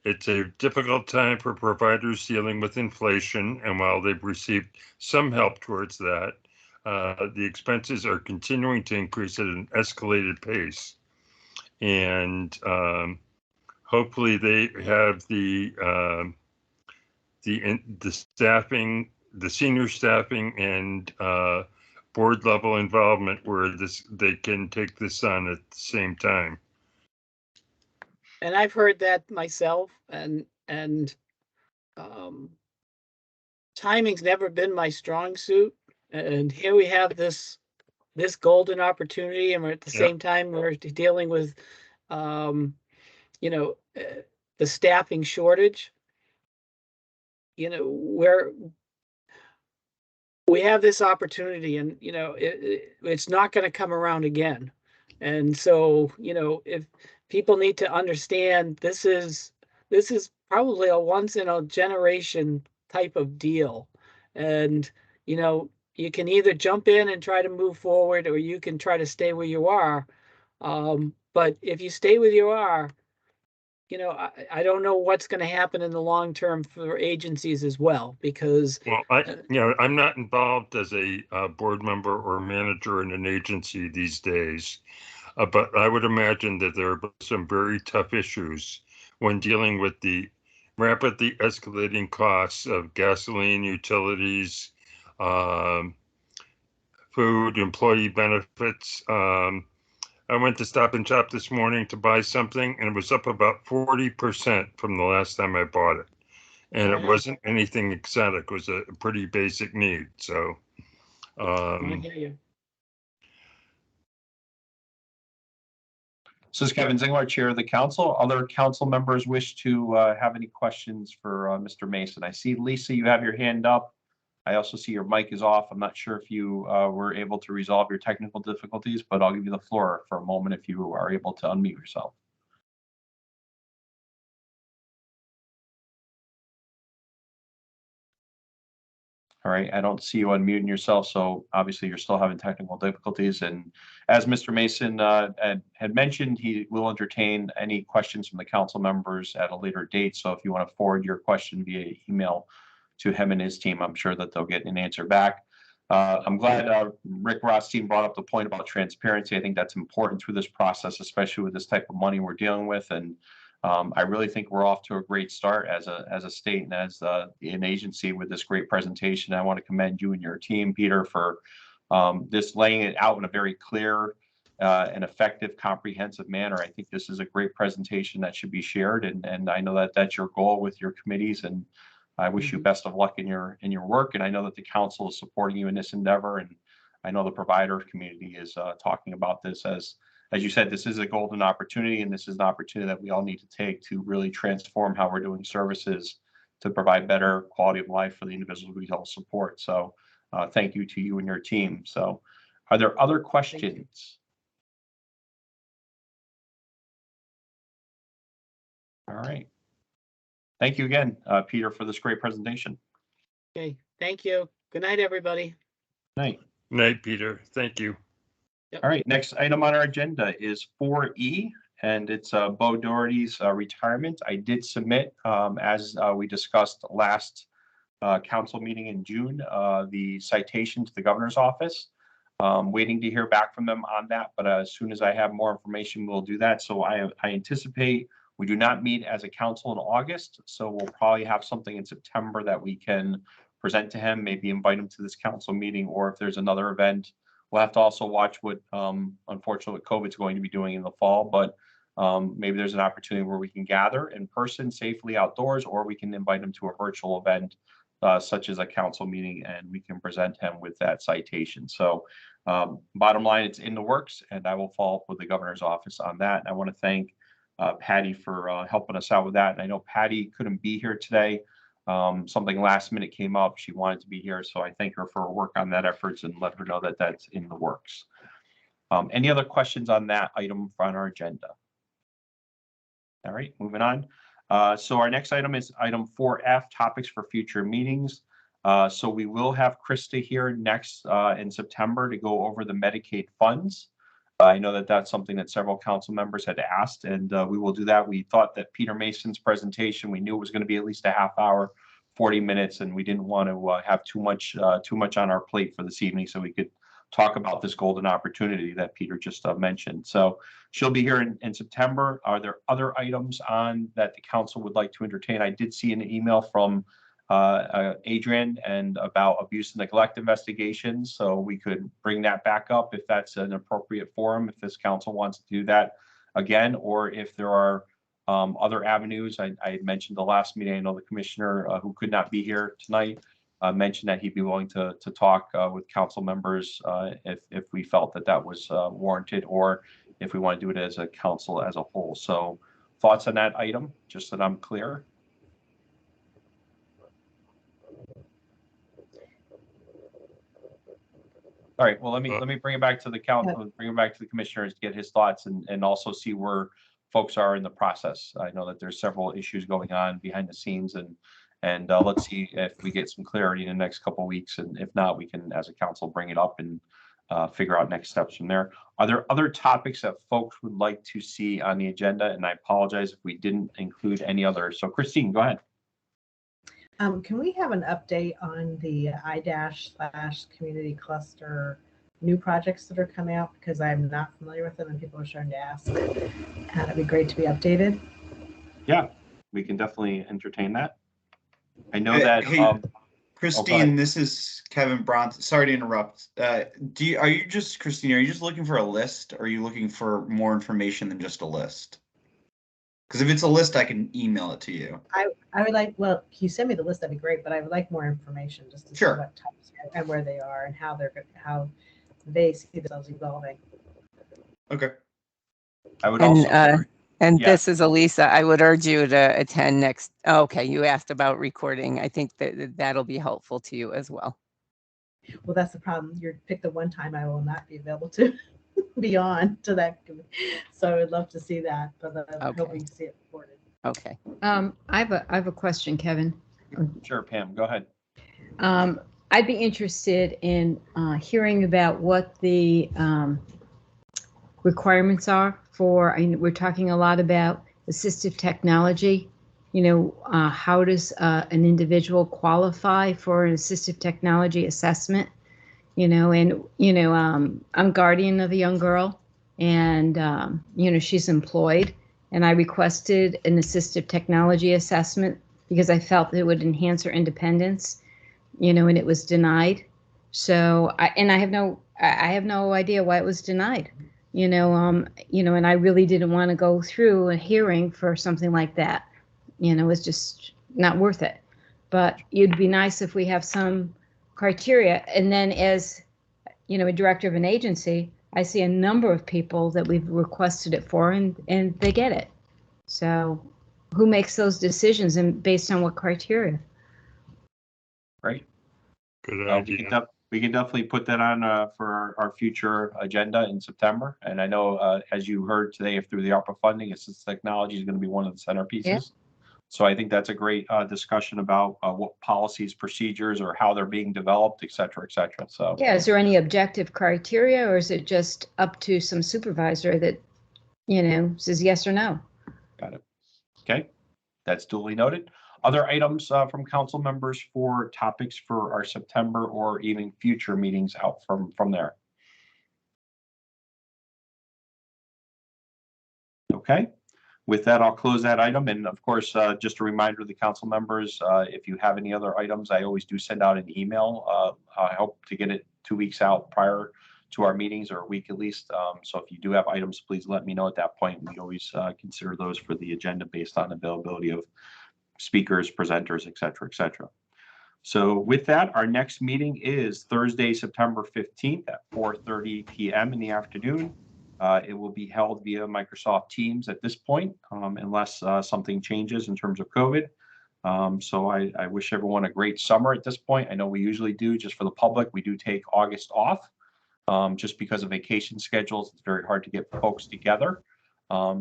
It's a difficult time for providers dealing with inflation, and while they've received some help towards that, the expenses are continuing to increase at an escalated pace. And hopefully they have the staffing, the senior staffing, and board level involvement where they can take this on at the same time. And I've heard that myself, and timing's never been my strong suit. And here we have this golden opportunity, and we're at the same time we're dealing with the staffing shortage. Where we have this opportunity, and it's not going to come around again. And so if people need to understand, this is probably a once in a generation type of deal. And you can either jump in and try to move forward, or you can try to stay where you are. But if you stay where you are, I don't know what's going to happen in the long term for agencies as well, because I'm not involved as a board member or manager in an agency these days. But I would imagine that there are some very tough issues when dealing with the rapidly escalating costs of gasoline, utilities, food, employee benefits. I went to Stop and Shop this morning to buy something, and it was up about 40% from the last time I bought it. And it Wow. wasn't anything exotic, it was a pretty basic need. So, I hear you. This is Kevin Zingler, Chair of the Council. Other council members wish to have any questions for Mr. Mason? I see, Lisa, you have your hand up. I also see your mic is off. I'm not sure if you were able to resolve your technical difficulties, but I'll give you the floor for a moment if you are able to unmute yourself. All right, I don't see you unmuting yourself, so obviously you're still having technical difficulties. And as Mr. Mason had mentioned, he will entertain any questions from the council members at a later date. So if you want to forward your question via email to him and his team, I'm sure that they'll get an answer back. I'm glad Rick Rothstein brought up the point about transparency. I think that's important through this process, especially with this type of money we're dealing with. And I really think we're off to a great start as a state and as an agency with this great presentation. I want to commend you and your team, Peter, for this laying it out in a very clear and effective, comprehensive manner. I think this is a great presentation that should be shared, and I know that that's your goal with your committees, and I wish you best of luck in your work. And I know that the council is supporting you in this endeavor, and I know the provider community is talking about this as you said, this is a golden opportunity, and this is an opportunity that we all need to take to really transform how we're doing services to provide better quality of life for the individuals we all support. So thank you to you and your team. So are there other questions? All right. Thank you again, Peter, for this great presentation. Okay, thank you. Good night, everybody. Night. Night, Peter. Thank you. All right, next item on our agenda is 4E, and it's Bo Doherty's retirement. I did submit, as we discussed last council meeting in June, the citation to the governor's office. Waiting to hear back from them on that, but as soon as I have more information, we'll do that. So I anticipate we do not meet as a council in August, so we'll probably have something in September that we can present to him, maybe invite him to this council meeting, or if there's another event. We'll have to also watch what, unfortunately, what COVID's going to be doing in the fall, but maybe there's an opportunity where we can gather in person safely outdoors, or we can invite him to a virtual event, such as a council meeting, and we can present him with that citation. So bottom line, it's in the works, and I will follow up with the governor's office on that. And I want to thank Patty for helping us out with that. And I know Patty couldn't be here today. Something last minute came up. She wanted to be here, so I thank her for her work on that efforts and let her know that that's in the works. Any other questions on that item on our agenda? All right, moving on. So our next item is item 4F, topics for future meetings. So we will have Krista here next in September to go over the Medicaid funds. I know that that's something that several council members had asked, and we will do that. We thought that Peter Mason's presentation, we knew it was going to be at least a half hour, 40 minutes, and we didn't want to have too much on our plate for this evening, so we could talk about this golden opportunity that Peter just mentioned. So she'll be here in September. Are there other items on that the council would like to entertain? I did see an email from Adrian and about abuse and neglect investigations, so we could bring that back up if that's an appropriate forum, if this council wants to do that again, or if there are other avenues. I mentioned the last meeting, I know the commissioner who could not be here tonight mentioned that he'd be willing to talk with council members if we felt that that was warranted, or if we want to do it as a council as a whole. So thoughts on that item, just so that I'm clear? All right, well, let me bring it back to the council, bring it back to the commissioners to get his thoughts and also see where folks are in the process. I know that there's several issues going on behind the scenes, and let's see if we get some clarity in the next couple of weeks, and if not, we can, as a council, bring it up and figure out next steps from there. Are there other topics that folks would like to see on the agenda? And I apologize if we didn't include any others. So Christine, go ahead. Can we have an update on the I-/community cluster new projects that are coming out because I'm not familiar with them and people are starting to ask. And it'd be great to be updated. Yeah, we can definitely entertain that. I know Hey, that, hey, ahead. Christine, this is Kevin Bronson. Sorry to interrupt. Christine, are you just looking for a list? Or are you looking for more information than just a list? Because if it's a list, I can email it to you. I would like, well, if you send me the list, that'd be great, but I would like more information just to see Sure. what types and where they are and how they see themselves evolving. Okay. I would also. And Yeah. this is Elisa. I would urge you to attend next. Okay, you asked about recording. I think that that'll be helpful to you as well. Well, that's the problem. You're picked the one time I will not be available to be on to that. So I would love to see that, but I'm hoping to see it recorded. Okay. I have a question, Kevin. Sure, Pam, go ahead. I'd be interested in hearing about what the requirements are for, we're talking a lot about assistive technology. How does an individual qualify for an assistive technology assessment? I'm guardian of a young girl, and she's employed, and I requested an assistive technology assessment because I felt it would enhance her independence, and it was denied. So I have no idea why it was denied, and I really didn't want to go through a hearing for something like that. It's just not worth it. But it'd be nice if we have some criteria. And then as, a director of an agency, I see a number of people that we've requested it for and they get it. So who makes those decisions and based on what criteria? Right. Good idea. We can definitely put that on for our future agenda in September. And I know, as you heard today, through the ARPA funding, assistive technology is going to be one of the centerpieces. Yeah. So I think that's a great discussion about what policies, procedures, or how they're being developed, et cetera, et cetera. So Yeah, is there any objective criteria, or is it just up to some supervisor that, says yes or no? got it. Okay, that's duly noted. Other items from council members for topics for our September or even future meetings out from there. Okay. With that, I'll close that item. And of course, just a reminder to the council members, if you have any other items, I always do send out an email. I hope to get it 2 weeks out prior to our meetings, or a week at least. So if you do have items, please let me know at that point. We always consider those for the agenda based on availability of speakers, presenters, et cetera, et cetera. So with that, our next meeting is Thursday, September 15th at 4:30 p.m. in the afternoon. It will be held via Microsoft Teams at this point, unless something changes in terms of COVID. So I wish everyone a great summer at this point. I know we usually do, just for the public, we do take August off just because of vacation schedules. It's very hard to get folks together.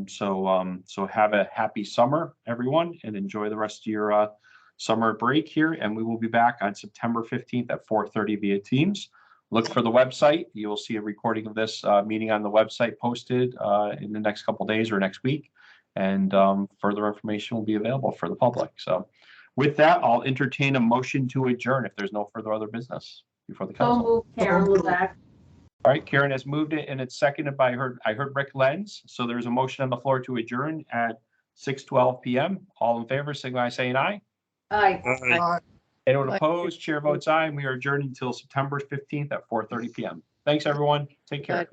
So have a happy summer, everyone, and enjoy the rest of your summer break here. And we will be back on September 15th at 4:30 via Teams. Look for the website. You will see a recording of this meeting on the website posted in the next couple of days or next week. And further information will be available for the public. So with that, I'll entertain a motion to adjourn if there's no further other business before the council. So moved, Karen Levack. All right, Karen has moved it and it's seconded by I heard Rick Lenz. So there's a motion on the floor to adjourn at 6:12 p.m. All in favor, signify by saying aye. Aye. Aye. Anyone opposed? Chair votes aye. And we are adjourned until September 15th at 4:30 p.m. Thanks, everyone. Take care.